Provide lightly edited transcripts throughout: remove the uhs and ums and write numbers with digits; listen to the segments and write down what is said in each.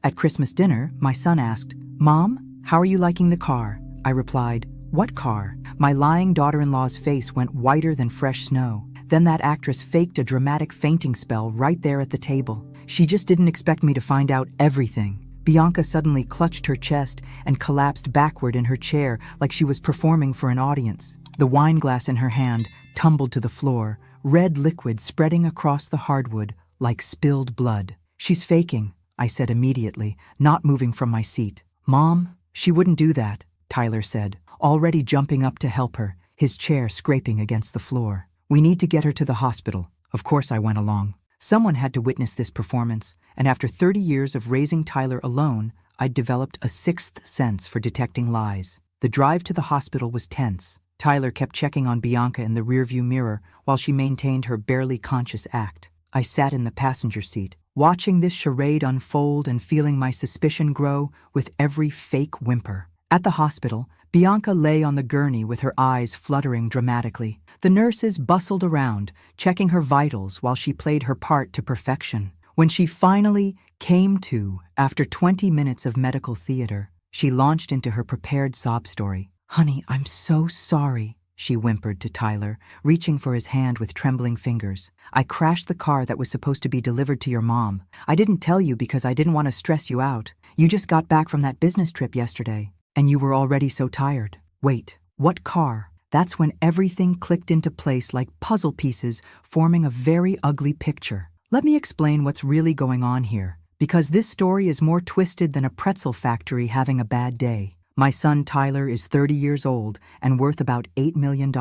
At Christmas dinner, my son asked, "Mom, how are you liking the car?" I replied, "What car?" My lying daughter-in-law's face went whiter than fresh snow. Then that actress faked a dramatic fainting spell right there at the table. She just didn't expect me to find out everything. Bianca suddenly clutched her chest and collapsed backward in her chair like she was performing for an audience. The wine glass in her hand tumbled to the floor, red liquid spreading across the hardwood like spilled blood. "She's faking," I said immediately, not moving from my seat. "Mom, she wouldn't do that," Tyler said, already jumping up to help her, his chair scraping against the floor. "We need to get her to the hospital." Of course I went along. Someone had to witness this performance, and after 30 years of raising Tyler alone, I'd developed a sixth sense for detecting lies. The drive to the hospital was tense. Tyler kept checking on Bianca in the rearview mirror while she maintained her barely conscious act. I sat in the passenger seat, watching this charade unfold and feeling my suspicion grow with every fake whimper. At the hospital, Bianca lay on the gurney with her eyes fluttering dramatically. The nurses bustled around, checking her vitals while she played her part to perfection. When she finally came to, after 20 minutes of medical theater, she launched into her prepared sob story. "Honey, I'm so sorry," she whimpered to Tyler, reaching for his hand with trembling fingers. "I crashed the car that was supposed to be delivered to your mom. I didn't tell you because I didn't want to stress you out. You just got back from that business trip yesterday, and you were already so tired." Wait, what car? That's when everything clicked into place like puzzle pieces, forming a very ugly picture. Let me explain what's really going on here, because this story is more twisted than a pretzel factory having a bad day. My son Tyler is 30 years old and worth about $8 million.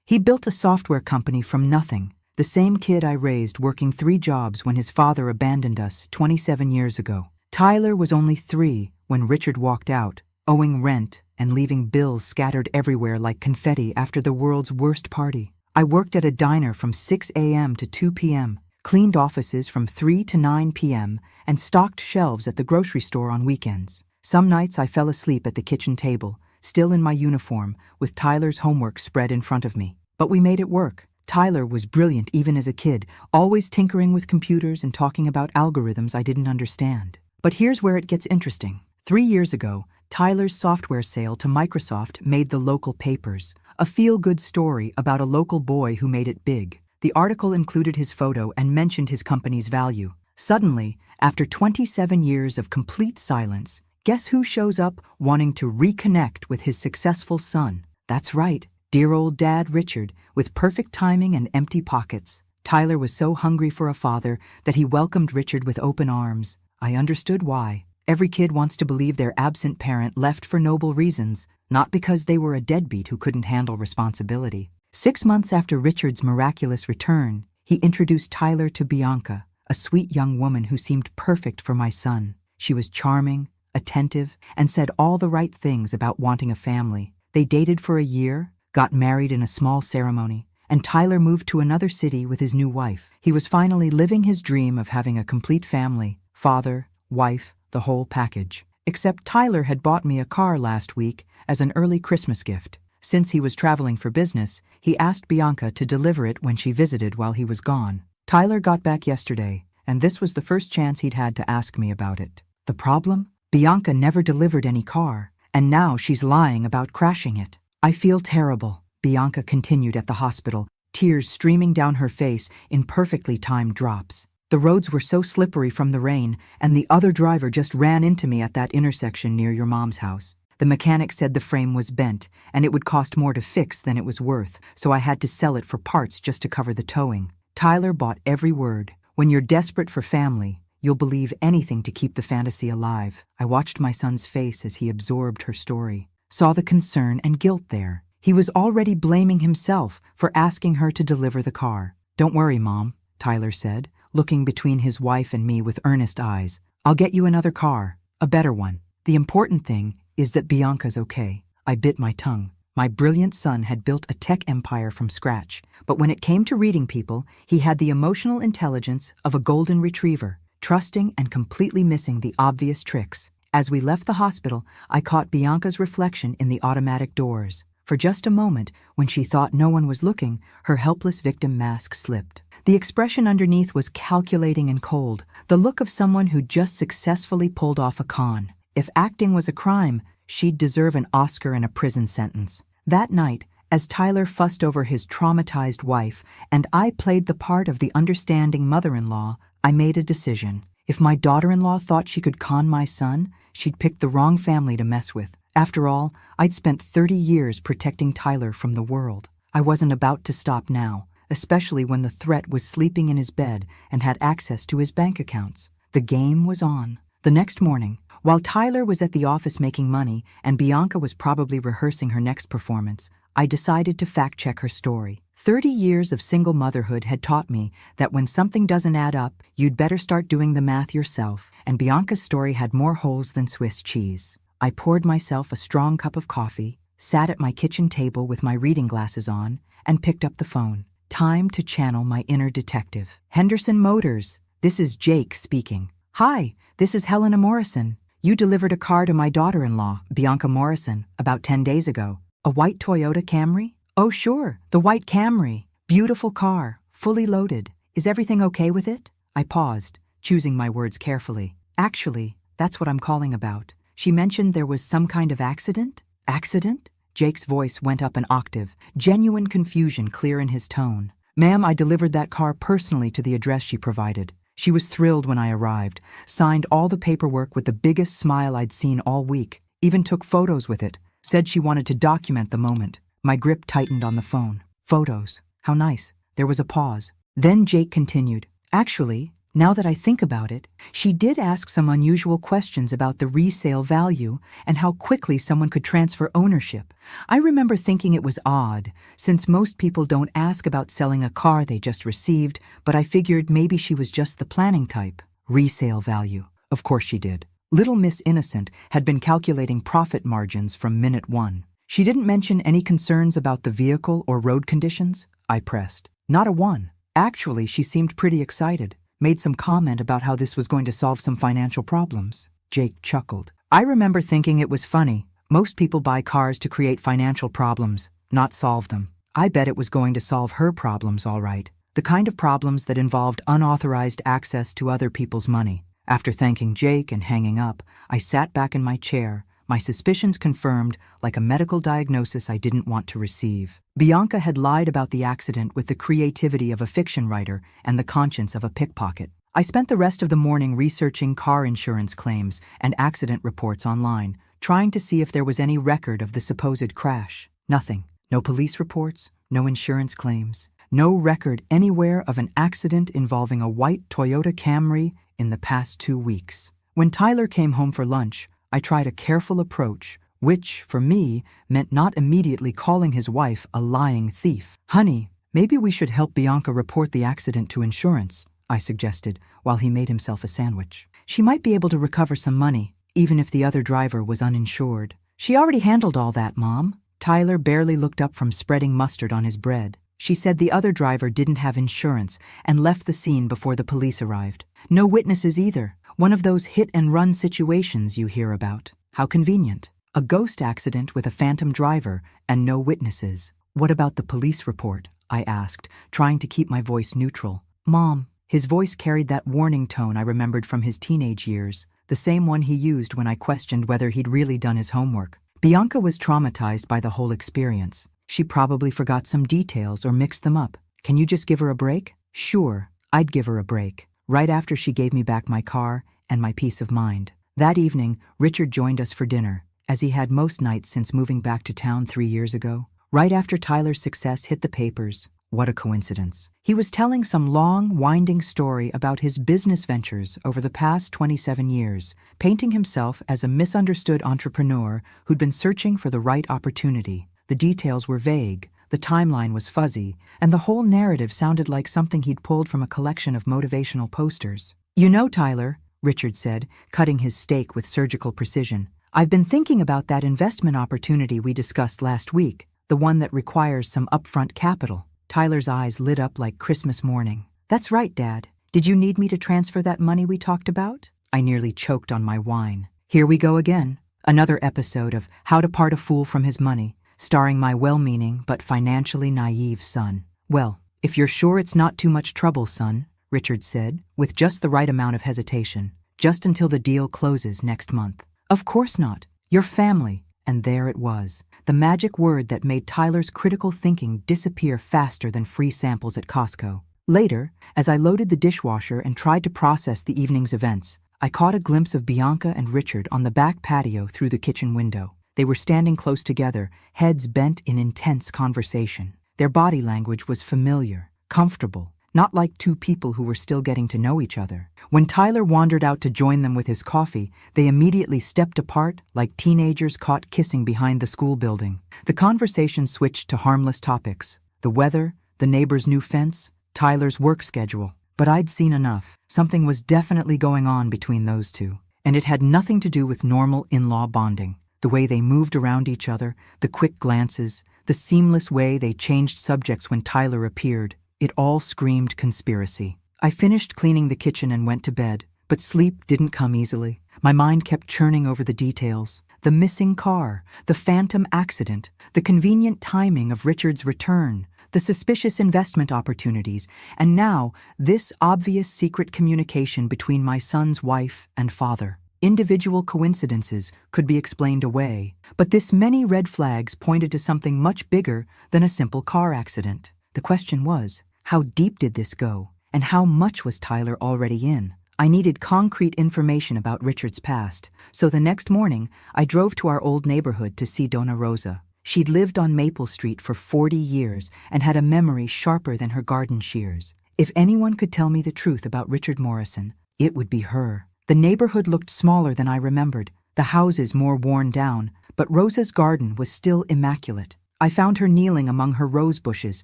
He built a software company from nothing, the same kid I raised working 3 jobs when his father abandoned us 27 years ago. Tyler was only 3 when Richard walked out, owing rent and leaving bills scattered everywhere like confetti after the world's worst party. I worked at a diner from 6 a.m. to 2 p.m., cleaned offices from 3 to 9 p.m., and stocked shelves at the grocery store on weekends. Some nights I fell asleep at the kitchen table, still in my uniform, with Tyler's homework spread in front of me. But we made it work. Tyler was brilliant even as a kid, always tinkering with computers and talking about algorithms I didn't understand. But here's where it gets interesting. 3 years ago, Tyler's software sale to Microsoft made the local papers, a feel-good story about a local boy who made it big. The article included his photo and mentioned his company's value. Suddenly, after 27 years of complete silence, guess who shows up wanting to reconnect with his successful son? That's right, dear old dad Richard, with perfect timing and empty pockets. Tyler was so hungry for a father that he welcomed Richard with open arms. I understood why. Every kid wants to believe their absent parent left for noble reasons, not because they were a deadbeat who couldn't handle responsibility. 6 months after Richard's miraculous return, he introduced Tyler to Bianca, a sweet young woman who seemed perfect for my son. She was charming, attentive, and said all the right things about wanting a family. They dated for a year, got married in a small ceremony, and Tyler moved to another city with his new wife. He was finally living his dream of having a complete family, father, wife, the whole package. Except Tyler had bought me a car last week as an early Christmas gift. Since he was traveling for business, he asked Bianca to deliver it when she visited while he was gone. Tyler got back yesterday, and this was the first chance he'd had to ask me about it. The problem? Bianca never delivered any car, and now she's lying about crashing it. "I feel terrible," Bianca continued at the hospital, tears streaming down her face in perfectly timed drops. "The roads were so slippery from the rain, and the other driver just ran into me at that intersection near your mom's house. The mechanic said the frame was bent, and it would cost more to fix than it was worth, so I had to sell it for parts just to cover the towing." Tyler bought every word. When you're desperate for family, you'll believe anything to keep the fantasy alive. I watched my son's face as he absorbed her story, saw the concern and guilt there. He was already blaming himself for asking her to deliver the car. "Don't worry, Mom," Tyler said, looking between his wife and me with earnest eyes. "I'll get you another car, a better one. The important thing is that Bianca's okay." I bit my tongue. My brilliant son had built a tech empire from scratch, but when it came to reading people, he had the emotional intelligence of a golden retriever, trusting and completely missing the obvious tricks. As we left the hospital, I caught Bianca's reflection in the automatic doors. For just a moment, when she thought no one was looking, her helpless victim mask slipped. The expression underneath was calculating and cold, the look of someone who just successfully pulled off a con. If acting was a crime, she'd deserve an Oscar and a prison sentence. That night, as Tyler fussed over his traumatized wife and I played the part of the understanding mother-in-law, I made a decision. If my daughter-in-law thought she could con my son, she'd picked the wrong family to mess with. After all, I'd spent 30 years protecting Tyler from the world. I wasn't about to stop now, especially when the threat was sleeping in his bed and had access to his bank accounts. The game was on. The next morning, while Tyler was at the office making money and Bianca was probably rehearsing her next performance, I decided to fact-check her story. 30 years of single motherhood had taught me that when something doesn't add up, you'd better start doing the math yourself, and Bianca's story had more holes than Swiss cheese. I poured myself a strong cup of coffee, sat at my kitchen table with my reading glasses on, and picked up the phone. Time to channel my inner detective. Henderson Motors, this is Jake speaking. Hi, this is Helena Morrison. You delivered a car to my daughter-in-law, Bianca Morrison, about 10 days ago. A white Toyota Camry? Oh sure, the white Camry. Beautiful car, fully loaded. Is everything okay with it? I paused, choosing my words carefully. Actually, that's what I'm calling about. She mentioned there was some kind of accident? Accident? Jake's voice went up an octave, genuine confusion clear in his tone. Ma'am, I delivered that car personally to the address she provided. She was thrilled when I arrived, signed all the paperwork with the biggest smile I'd seen all week, even took photos with it, said she wanted to document the moment. My grip tightened on the phone. Photos. How nice. There was a pause. Then Jake continued. Actually, now that I think about it, she did ask some unusual questions about the resale value and how quickly someone could transfer ownership. I remember thinking it was odd, since most people don't ask about selling a car they just received, but I figured maybe she was just the planning type. Resale value. Of course she did. Little Miss Innocent had been calculating profit margins from minute one. She didn't mention any concerns about the vehicle or road conditions? I pressed. Not a one. Actually, she seemed pretty excited. Made some comment about how this was going to solve some financial problems. Jake chuckled. I remember thinking it was funny. Most people buy cars to create financial problems, not solve them. I bet it was going to solve her problems all right. The kind of problems that involved unauthorized access to other people's money. After thanking Jake and hanging up, I sat back in my chair, my suspicions confirmed like a medical diagnosis I didn't want to receive. Bianca had lied about the accident with the creativity of a fiction writer and the conscience of a pickpocket. I spent the rest of the morning researching car insurance claims and accident reports online, trying to see if there was any record of the supposed crash. Nothing. No police reports, no insurance claims, no record anywhere of an accident involving a white Toyota Camry in the past 2 weeks. When Tyler came home for lunch, I tried a careful approach, which, for me, meant not immediately calling his wife a lying thief. Honey, maybe we should help Bianca report the accident to insurance, I suggested, while he made himself a sandwich. She might be able to recover some money, even if the other driver was uninsured. She already handled all that, Mom. Tyler barely looked up from spreading mustard on his bread. She said the other driver didn't have insurance and left the scene before the police arrived. No witnesses either. One of those hit-and-run situations you hear about. How convenient. A ghost accident with a phantom driver and no witnesses. What about the police report? I asked, trying to keep my voice neutral. Mom. His voice carried that warning tone I remembered from his teenage years, the same one he used when I questioned whether he'd really done his homework. Bianca was traumatized by the whole experience. She probably forgot some details or mixed them up. Can you just give her a break? Sure, I'd give her a break. Right after she gave me back my car and my peace of mind. That evening, Richard joined us for dinner, as he had most nights since moving back to town 3 years ago. Right after Tyler's success hit the papers. What a coincidence. He was telling some long, winding story about his business ventures over the past 27 years, painting himself as a misunderstood entrepreneur who'd been searching for the right opportunity. The details were vague, the timeline was fuzzy, and the whole narrative sounded like something he'd pulled from a collection of motivational posters. You know, Tyler, Richard said, cutting his steak with surgical precision, I've been thinking about that investment opportunity we discussed last week, the one that requires some upfront capital. Tyler's eyes lit up like Christmas morning. That's right, Dad. Did you need me to transfer that money we talked about? I nearly choked on my wine. Here we go again. Another episode of How to Part a Fool from His Money, starring my well-meaning but financially naive son. Well, "If you're sure it's not too much trouble, son," Richard said, with just the right amount of hesitation. "Just until the deal closes next month." "Of course not. Your family." And there it was, the magic word that made Tyler's critical thinking disappear faster than free samples at Costco. Later, as I loaded the dishwasher and tried to process the evening's events, I caught a glimpse of Bianca and Richard on the back patio through the kitchen window. They were standing close together, heads bent in intense conversation. Their body language was familiar, comfortable, not like two people who were still getting to know each other. When Tyler wandered out to join them with his coffee, they immediately stepped apart like teenagers caught kissing behind the school building. The conversation switched to harmless topics: the weather, the neighbor's new fence, Tyler's work schedule. But I'd seen enough. Something was definitely going on between those two, and it had nothing to do with normal in-law bonding. The way they moved around each other, the quick glances, the seamless way they changed subjects when Tyler appeared, it all screamed conspiracy. I finished cleaning the kitchen and went to bed, but sleep didn't come easily. My mind kept churning over the details. The missing car, the phantom accident, the convenient timing of Richard's return, the suspicious investment opportunities, and now this obvious secret communication between my son's wife and father. Individual coincidences could be explained away, but this many red flags pointed to something much bigger than a simple car accident. The question was, how deep did this go, and how much was Tyler already in? I needed concrete information about Richard's past, so the next morning I drove to our old neighborhood to see Donna Rosa. She'd lived on Maple Street for 40 years and had a memory sharper than her garden shears. If anyone could tell me the truth about Richard Morrison, it would be her. The neighborhood looked smaller than I remembered, the houses more worn down, but Rosa's garden was still immaculate. I found her kneeling among her rose bushes,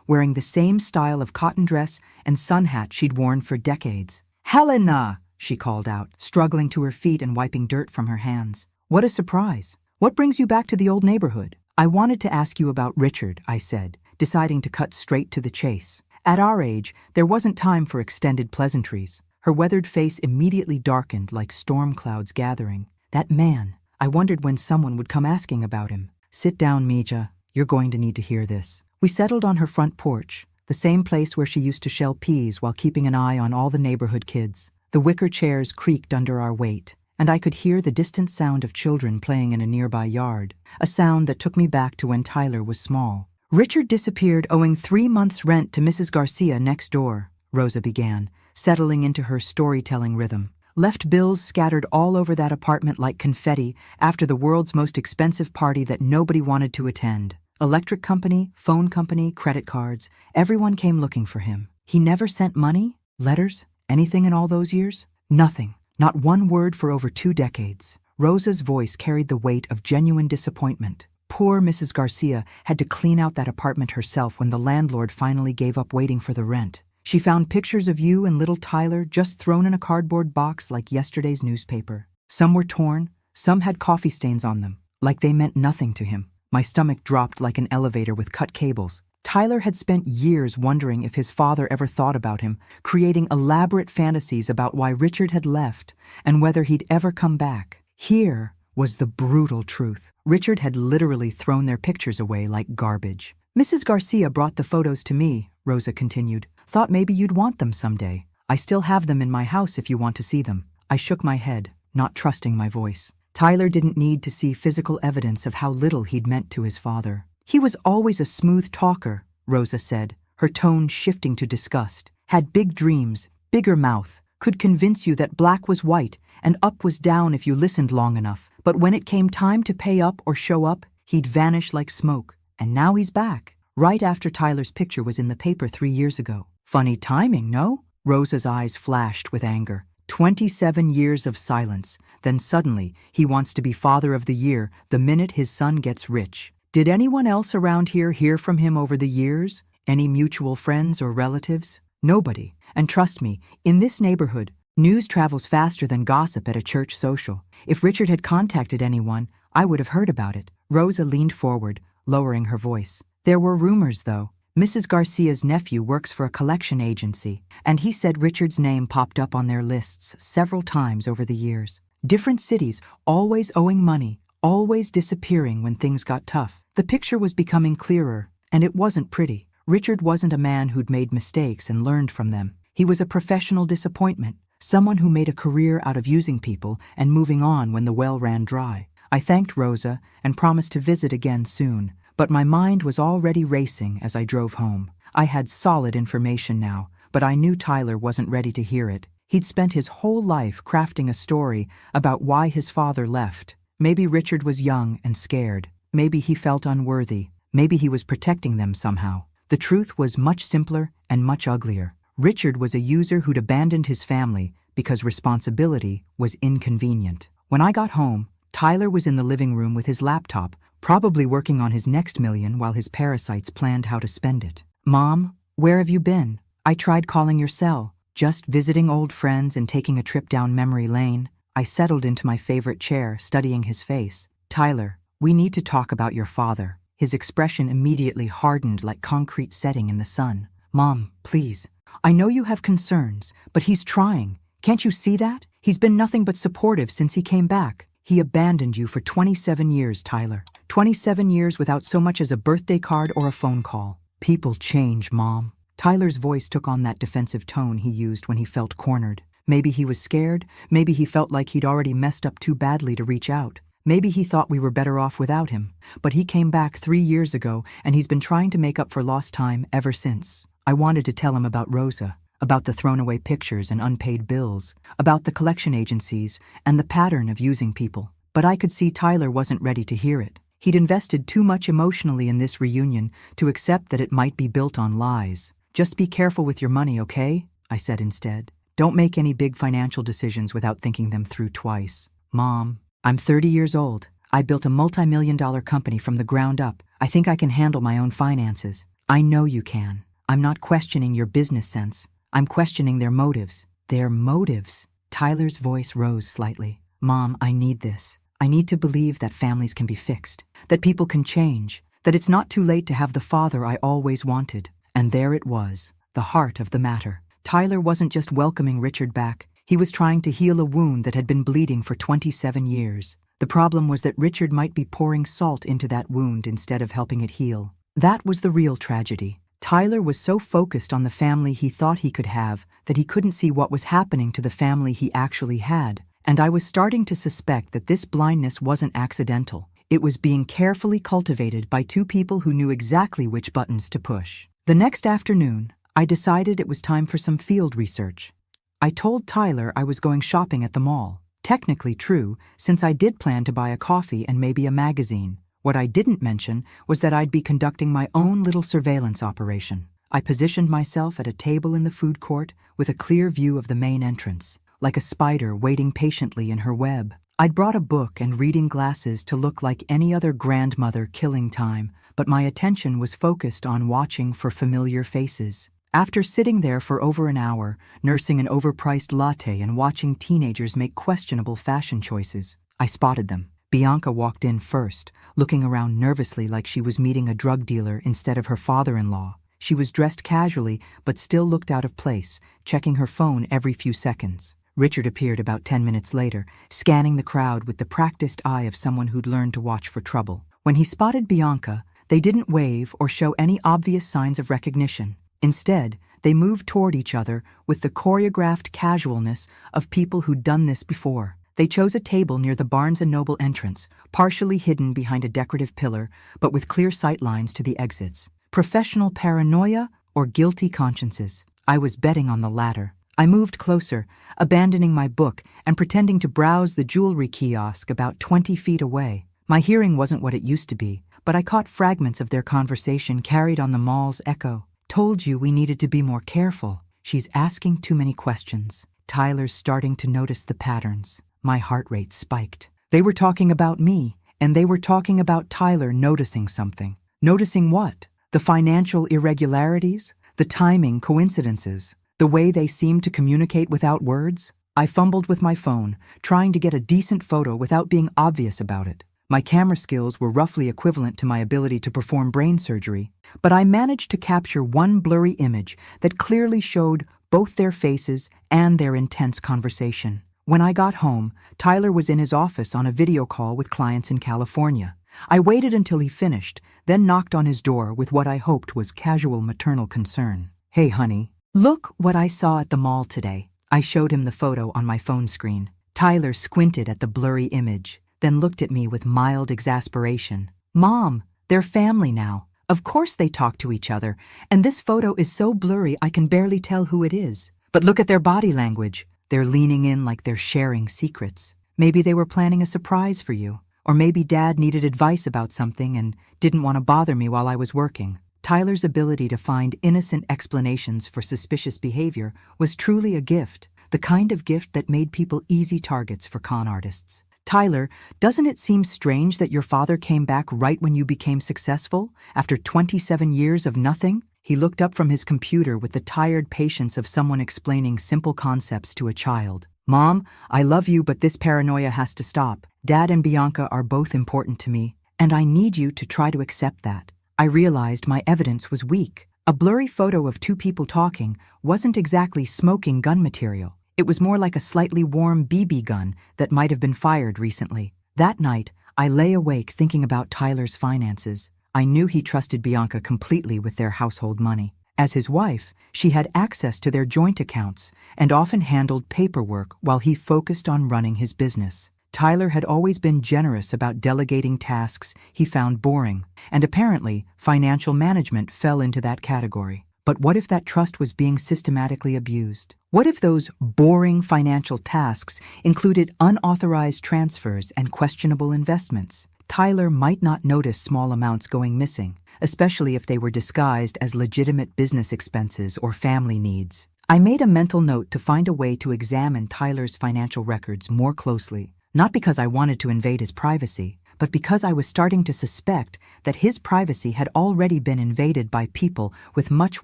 wearing the same style of cotton dress and sun hat she'd worn for decades. "Helena!" she called out, struggling to her feet and wiping dirt from her hands. "What a surprise. What brings you back to the old neighborhood?" "I wanted to ask you about Richard," I said, deciding to cut straight to the chase. At our age, there wasn't time for extended pleasantries. Her weathered face immediately darkened like storm clouds gathering. That man, I wondered when someone would come asking about him. "Sit down, Mija. You're going to need to hear this." We settled on her front porch, the same place where she used to shell peas while keeping an eye on all the neighborhood kids. The wicker chairs creaked under our weight, and I could hear the distant sound of children playing in a nearby yard, a sound that took me back to when Tyler was small. "Richard disappeared owing 3 months' rent to Mrs. Garcia next door," Rosa began, settling into her storytelling rhythm. "Left bills scattered all over that apartment like confetti after the world's most expensive party that nobody wanted to attend. Electric company, phone company, credit cards, everyone came looking for him. He never sent money, letters, anything in all those years? Nothing. Not one word for over 2 decades. Rosa's voice carried the weight of genuine disappointment. Poor Mrs. Garcia had to clean out that apartment herself when the landlord finally gave up waiting for the rent. She found pictures of you and little Tyler just thrown in a cardboard box like yesterday's newspaper. Some were torn, some had coffee stains on them, like they meant nothing to him. My stomach dropped like an elevator with cut cables. Tyler had spent years wondering if his father ever thought about him, creating elaborate fantasies about why Richard had left and whether he'd ever come back. Here was the brutal truth. Richard had literally thrown their pictures away like garbage. "Mrs. Garcia brought the photos to me," Rosa continued. "Thought maybe you'd want them someday. I still have them in my house if you want to see them." I shook my head, not trusting my voice. Tyler didn't need to see physical evidence of how little he'd meant to his father. "He was always a smooth talker," Rosa said, her tone shifting to disgust. "Had big dreams, bigger mouth, could convince you that black was white and up was down if you listened long enough. But when it came time to pay up or show up, he'd vanish like smoke. And now he's back, right after Tyler's picture was in the paper 3 years ago. Funny timing, no?" Rosa's eyes flashed with anger. 27 years of silence, then suddenly he wants to be father of the year the minute his son gets rich. Did anyone else around here hear from him over the years? Any mutual friends or relatives? Nobody. And trust me, in this neighborhood, news travels faster than gossip at a church social. If Richard had contacted anyone, I would have heard about it. Rosa leaned forward, lowering her voice. "There were rumors, though. Mrs. Garcia's nephew works for a collection agency, and he said Richard's name popped up on their lists several times over the years. Different cities, always owing money, always disappearing when things got tough. The picture was becoming clearer, and it wasn't pretty. Richard wasn't a man who'd made mistakes and learned from them. He was a professional disappointment, someone who made a career out of using people and moving on when the well ran dry. I thanked Rosa and promised to visit again soon, but my mind was already racing as I drove home. I had solid information now, but I knew Tyler wasn't ready to hear it. He'd spent his whole life crafting a story about why his father left. Maybe Richard was young and scared. Maybe he felt unworthy. Maybe he was protecting them somehow. The truth was much simpler and much uglier. Richard was a user who'd abandoned his family because responsibility was inconvenient. When I got home, Tyler was in the living room with his laptop, probably working on his next million while his parasites planned how to spend it. "Mom, where have you been? I tried calling your cell." "Just visiting old friends and taking a trip down memory lane." I settled into my favorite chair, studying his face. "Tyler, we need to talk about your father." His expression immediately hardened like concrete setting in the sun. "Mom, please. I know you have concerns, but he's trying. Can't you see that? He's been nothing but supportive since he came back. He abandoned you for 27 years, Tyler. 27 years without so much as a birthday card or a phone call." "People change, Mom." Tyler's voice took on that defensive tone he used when he felt cornered. Maybe he was scared. Maybe he felt like he'd already messed up too badly to reach out. Maybe he thought we were better off without him. But he came back 3 years ago, and he's been trying to make up for lost time ever since. I wanted to tell him about Rosa, about the thrown-away pictures and unpaid bills, about the collection agencies and the pattern of using people. But I could see Tyler wasn't ready to hear it. He'd invested too much emotionally in this reunion to accept that it might be built on lies. "Just be careful with your money, okay?" I said instead. "Don't make any big financial decisions without thinking them through twice." "Mom, I'm 30 years old. I built a multi-million-dollar company from the ground up. I think I can handle my own finances." "I know you can. I'm not questioning your business sense. I'm questioning their motives." "Their motives?" Tyler's voice rose slightly. "Mom, I need this. I need to believe that families can be fixed, that people can change, that it's not too late to have the father I always wanted." And there it was, the heart of the matter. Tyler wasn't just welcoming Richard back. He was trying to heal a wound that had been bleeding for 27 years. The problem was that Richard might be pouring salt into that wound instead of helping it heal. That was the real tragedy. Tyler was so focused on the family he thought he could have that he couldn't see what was happening to the family he actually had. And I was starting to suspect that this blindness wasn't accidental. It was being carefully cultivated by two people who knew exactly which buttons to push. The next afternoon, I decided it was time for some field research. I told Tyler I was going shopping at the mall. Technically true, since I did plan to buy a coffee and maybe a magazine. What I didn't mention was that I'd be conducting my own little surveillance operation. I positioned myself at a table in the food court with a clear view of the main entrance, like a spider waiting patiently in her web. I'd brought a book and reading glasses to look like any other grandmother killing time, but my attention was focused on watching for familiar faces. After sitting there for over an hour, nursing an overpriced latte and watching teenagers make questionable fashion choices, I spotted them. Bianca walked in first, looking around nervously like she was meeting a drug dealer instead of her father-in-law. She was dressed casually, but still looked out of place, checking her phone every few seconds. Richard appeared about 10 minutes later, scanning the crowd with the practiced eye of someone who'd learned to watch for trouble. When he spotted Bianca, they didn't wave or show any obvious signs of recognition. Instead, they moved toward each other with the choreographed casualness of people who'd done this before. They chose a table near the Barnes & Noble entrance, partially hidden behind a decorative pillar, but with clear sight lines to the exits. Professional paranoia or guilty consciences? I was betting on the latter. I moved closer, abandoning my book and pretending to browse the jewelry kiosk about 20 feet away. My hearing wasn't what it used to be, but I caught fragments of their conversation carried on the mall's echo. "Told you we needed to be more careful. She's asking too many questions." Tyler's starting to notice the patterns. My heart rate spiked. They were talking about me, and they were talking about Tyler noticing something. Noticing what? The financial irregularities? The timing coincidences? The way they seemed to communicate without words? I fumbled with my phone, trying to get a decent photo without being obvious about it. My camera skills were roughly equivalent to my ability to perform brain surgery, but I managed to capture one blurry image that clearly showed both their faces and their intense conversation. When I got home, Tyler was in his office on a video call with clients in California. I waited until he finished, then knocked on his door with what I hoped was casual maternal concern. "Hey, honey. Look what I saw at the mall today." I showed him the photo on my phone screen. Tyler squinted at the blurry image, then looked at me with mild exasperation. "Mom, they're family now. Of course they talk to each other, and this photo is so blurry I can barely tell who it is. But look at their body language. They're leaning in like they're sharing secrets. Maybe they were planning a surprise for you. Or maybe Dad needed advice about something and didn't want to bother me while I was working." Tyler's ability to find innocent explanations for suspicious behavior was truly a gift, the kind of gift that made people easy targets for con artists. "Tyler, doesn't it seem strange that your father came back right when you became successful, after 27 years of nothing?" He looked up from his computer with the tired patience of someone explaining simple concepts to a child. "Mom, I love you, but this paranoia has to stop. Dad and Bianca are both important to me, and I need you to try to accept that." I realized my evidence was weak. A blurry photo of two people talking wasn't exactly smoking gun material. It was more like a slightly warm BB gun that might have been fired recently. That night, I lay awake thinking about Tyler's finances. I knew he trusted Bianca completely with their household money. As his wife, she had access to their joint accounts and often handled paperwork while he focused on running his business. Tyler had always been generous about delegating tasks he found boring, and apparently financial management fell into that category. But what if that trust was being systematically abused? What if those boring financial tasks included unauthorized transfers and questionable investments? Tyler might not notice small amounts going missing, especially if they were disguised as legitimate business expenses or family needs. I made a mental note to find a way to examine Tyler's financial records more closely. Not because I wanted to invade his privacy, but because I was starting to suspect that his privacy had already been invaded by people with much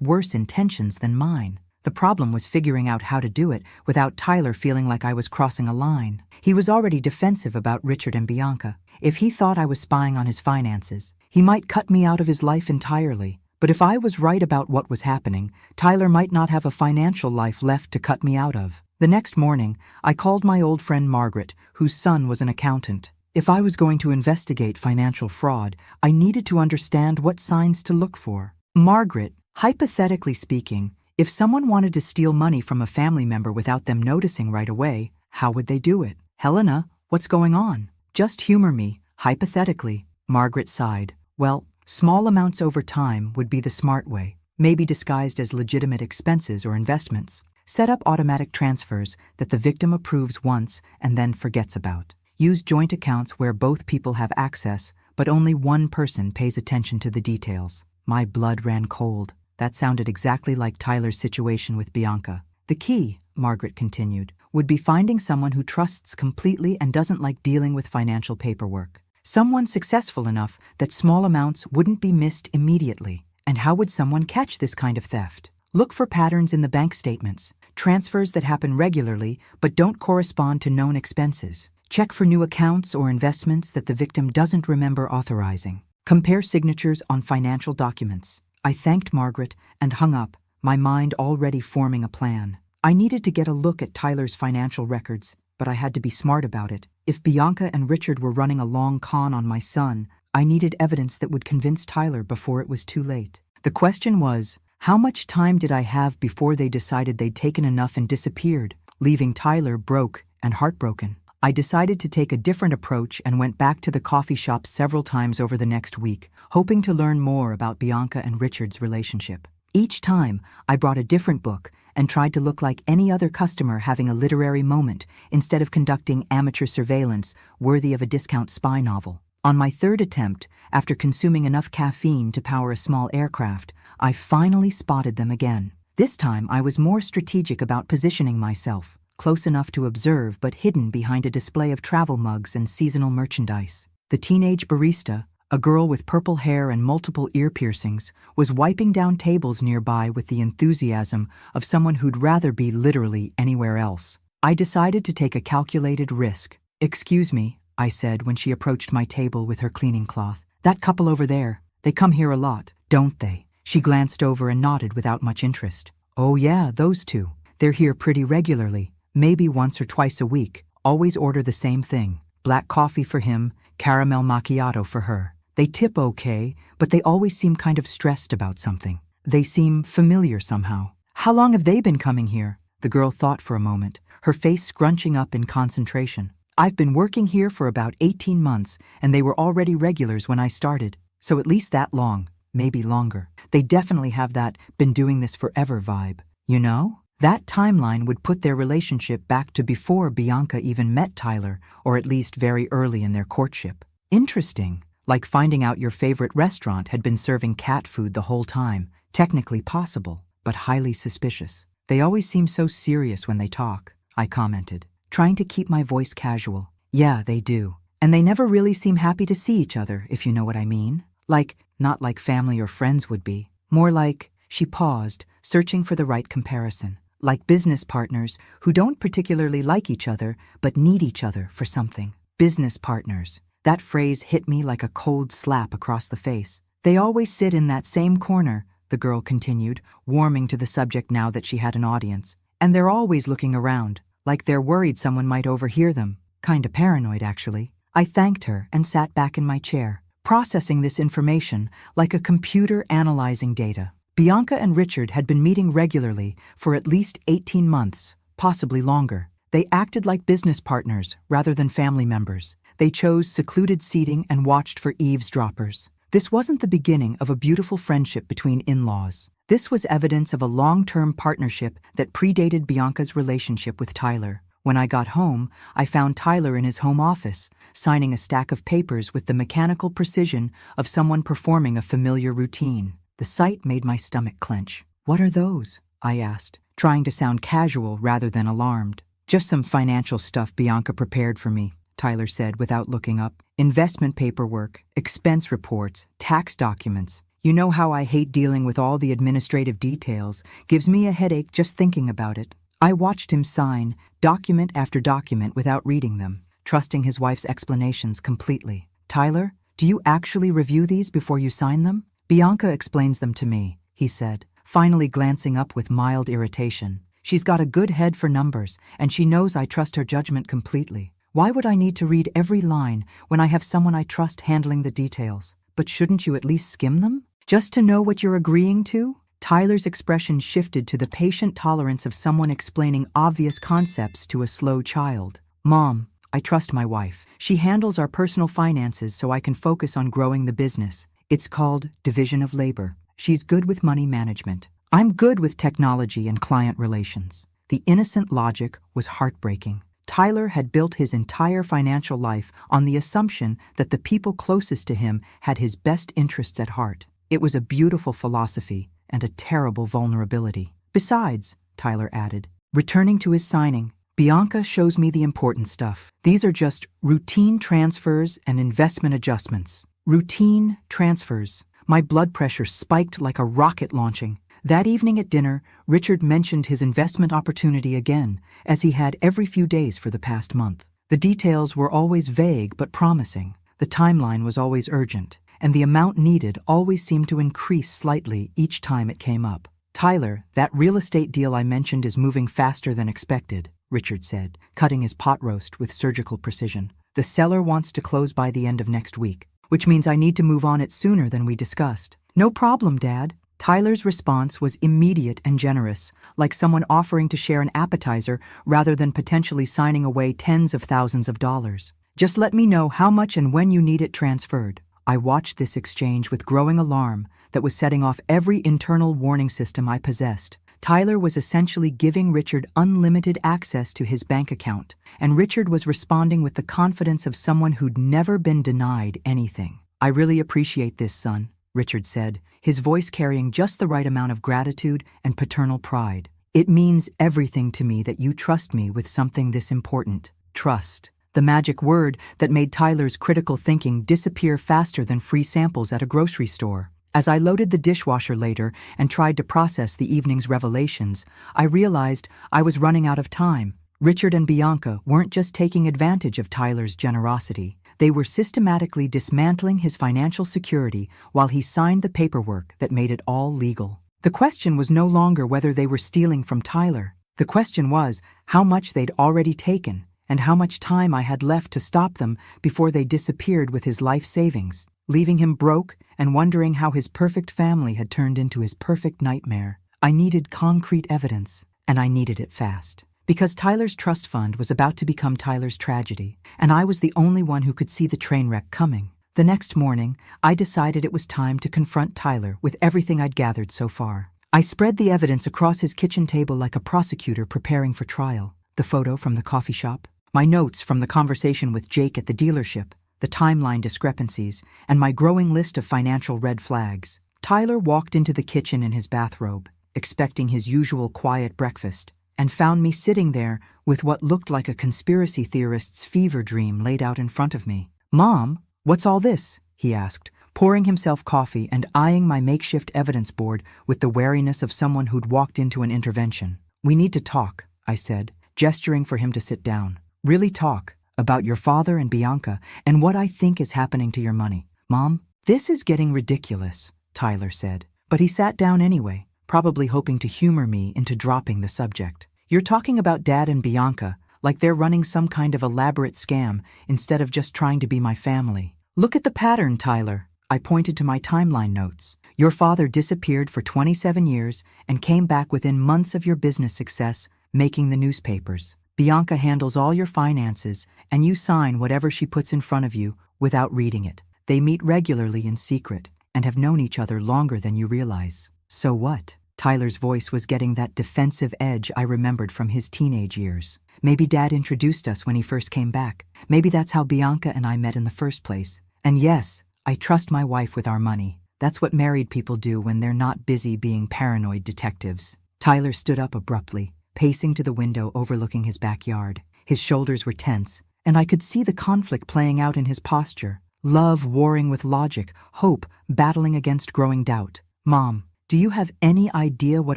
worse intentions than mine. The problem was figuring out how to do it without Tyler feeling like I was crossing a line. He was already defensive about Richard and Bianca. If he thought I was spying on his finances, he might cut me out of his life entirely. But if I was right about what was happening, Tyler might not have a financial life left to cut me out of. The next morning, I called my old friend Margaret, whose son was an accountant. If I was going to investigate financial fraud, I needed to understand what signs to look for. "Margaret, hypothetically speaking, if someone wanted to steal money from a family member without them noticing right away, how would they do it?" "Helena, what's going on?" "Just humor me, hypothetically." Margaret sighed. "Well, small amounts over time would be the smart way, maybe disguised as legitimate expenses or investments. Set up automatic transfers that the victim approves once and then forgets about. Use joint accounts where both people have access, but only one person pays attention to the details." My blood ran cold. That sounded exactly like Tyler's situation with Bianca. "The key," Margaret continued, "would be finding someone who trusts completely and doesn't like dealing with financial paperwork. Someone successful enough that small amounts wouldn't be missed immediately. And how would someone catch this kind of theft? Look for patterns in the bank statements, transfers that happen regularly but don't correspond to known expenses. Check for new accounts or investments that the victim doesn't remember authorizing. Compare signatures on financial documents." I thanked Margaret and hung up, my mind already forming a plan. I needed to get a look at Tyler's financial records, but I had to be smart about it. If Bianca and Richard were running a long con on my son, I needed evidence that would convince Tyler before it was too late. The question was, how much time did I have before they decided they'd taken enough and disappeared, leaving Tyler broke and heartbroken? I decided to take a different approach and went back to the coffee shop several times over the next week, hoping to learn more about Bianca and Richard's relationship. Each time, I brought a different book and tried to look like any other customer having a literary moment instead of conducting amateur surveillance worthy of a discount spy novel. On my third attempt, after consuming enough caffeine to power a small aircraft, I finally spotted them again. This time, I was more strategic about positioning myself, close enough to observe but hidden behind a display of travel mugs and seasonal merchandise. The teenage barista, a girl with purple hair and multiple ear piercings, was wiping down tables nearby with the enthusiasm of someone who'd rather be literally anywhere else. I decided to take a calculated risk. "Excuse me," I said when she approached my table with her cleaning cloth. "That couple over there, they come here a lot, don't they?" She glanced over and nodded without much interest. "Oh yeah, those two. They're here pretty regularly, maybe once or twice a week. Always order the same thing. Black coffee for him, caramel macchiato for her. They tip okay, but they always seem kind of stressed about something. They seem familiar somehow. How long have they been coming here? The girl thought for a moment, her face scrunching up in concentration. I've been working here for about 18 months, and they were already regulars when I started. So at least that long, maybe longer. They definitely have that been doing this forever vibe. You know? That timeline would put their relationship back to before Bianca even met Tyler, or at least very early in their courtship. Interesting. Like finding out your favorite restaurant had been serving cat food the whole time. Technically possible, but highly suspicious. They always seem so serious when they talk, I commented, trying to keep my voice casual. Yeah, they do. And they never really seem happy to see each other, if you know what I mean. Like, not like family or friends would be. More like, she paused, searching for the right comparison. Like business partners who don't particularly like each other, but need each other for something. Business partners. That phrase hit me like a cold slap across the face. They always sit in that same corner, the girl continued, warming to the subject now that she had an audience. And they're always looking around, like they're worried someone might overhear them. Kinda paranoid, actually. I thanked her and sat back in my chair, processing this information like a computer analyzing data. Bianca and Richard had been meeting regularly for at least 18 months, possibly longer. They acted like business partners rather than family members. They chose secluded seating and watched for eavesdroppers. This wasn't the beginning of a beautiful friendship between in-laws. This was evidence of a long-term partnership that predated Bianca's relationship with Tyler. When I got home, I found Tyler in his home office, signing a stack of papers with the mechanical precision of someone performing a familiar routine. The sight made my stomach clench. What are those? I asked, trying to sound casual rather than alarmed. Just some financial stuff Bianca prepared for me, Tyler said without looking up. Investment paperwork, expense reports, tax documents. You know how I hate dealing with all the administrative details. Gives me a headache just thinking about it. I watched him sign document after document without reading them, trusting his wife's explanations completely. Tyler, do you actually review these before you sign them? Bianca explains them to me, he said, finally glancing up with mild irritation. She's got a good head for numbers, and she knows I trust her judgment completely. Why would I need to read every line when I have someone I trust handling the details? But shouldn't you at least skim them? Just to know what you're agreeing to? Tyler's expression shifted to the patient tolerance of someone explaining obvious concepts to a slow child. Mom, I trust my wife. She handles our personal finances so I can focus on growing the business. It's called division of labor. She's good with money management. I'm good with technology and client relations. The innocent logic was heartbreaking. Tyler had built his entire financial life on the assumption that the people closest to him had his best interests at heart. It was a beautiful philosophy and a terrible vulnerability. Besides, Tyler added, returning to his signing, Bianca shows me the important stuff. These are just routine transfers and investment adjustments. Routine transfers. My blood pressure spiked like a rocket launching. That evening at dinner, Richard mentioned his investment opportunity again, as he had every few days for the past month. The details were always vague but promising. The timeline was always urgent, and the amount needed always seemed to increase slightly each time it came up. Tyler, that real estate deal I mentioned is moving faster than expected, Richard said, cutting his pot roast with surgical precision. The seller wants to close by the end of next week, which means I need to move on it sooner than we discussed. No problem, Dad. Tyler's response was immediate and generous, like someone offering to share an appetizer rather than potentially signing away tens of thousands of dollars. Just let me know how much and when you need it transferred. I watched this exchange with growing alarm that was setting off every internal warning system I possessed. Tyler was essentially giving Richard unlimited access to his bank account, and Richard was responding with the confidence of someone who'd never been denied anything. I really appreciate this, son, Richard said, his voice carrying just the right amount of gratitude and paternal pride. It means everything to me that you trust me with something this important. Trust. The magic word that made Tyler's critical thinking disappear faster than free samples at a grocery store. As I loaded the dishwasher later and tried to process the evening's revelations, I realized I was running out of time. Richard and Bianca weren't just taking advantage of Tyler's generosity. They were systematically dismantling his financial security while he signed the paperwork that made it all legal. The question was no longer whether they were stealing from Tyler. The question was how much they'd already taken and how much time I had left to stop them before they disappeared with his life savings, leaving him broke and wondering how his perfect family had turned into his perfect nightmare. I needed concrete evidence, and I needed it fast. Because Tyler's trust fund was about to become Tyler's tragedy, and I was the only one who could see the train wreck coming. The next morning, I decided it was time to confront Tyler with everything I'd gathered so far. I spread the evidence across his kitchen table like a prosecutor preparing for trial. The photo from the coffee shop, my notes from the conversation with Jake at the dealership, the timeline discrepancies, and my growing list of financial red flags. Tyler walked into the kitchen in his bathrobe, expecting his usual quiet breakfast, and found me sitting there with what looked like a conspiracy theorist's fever dream laid out in front of me. "Mom, what's all this?" he asked, pouring himself coffee and eyeing my makeshift evidence board with the wariness of someone who'd walked into an intervention. "We need to talk," I said, gesturing for him to sit down. "Really talk about your father and Bianca and what I think is happening to your money." "Mom, this is getting ridiculous," Tyler said, but he sat down anyway, probably hoping to humor me into dropping the subject. "You're talking about Dad and Bianca like they're running some kind of elaborate scam instead of just trying to be my family. Look at the pattern, Tyler." I pointed to my timeline notes. "Your father disappeared for 27 years and came back within months of your business success, making the newspapers. Bianca handles all your finances, and you sign whatever she puts in front of you without reading it. They meet regularly in secret and have known each other longer than you realize." "So what?" Tyler's voice was getting that defensive edge I remembered from his teenage years. "Maybe Dad introduced us when he first came back. Maybe that's how Bianca and I met in the first place. And yes, I trust my wife with our money. That's what married people do when they're not busy being paranoid detectives." Tyler stood up abruptly, pacing to the window overlooking his backyard. His shoulders were tense, and I could see the conflict playing out in his posture. Love warring with logic, hope battling against growing doubt. "Mom, do you have any idea what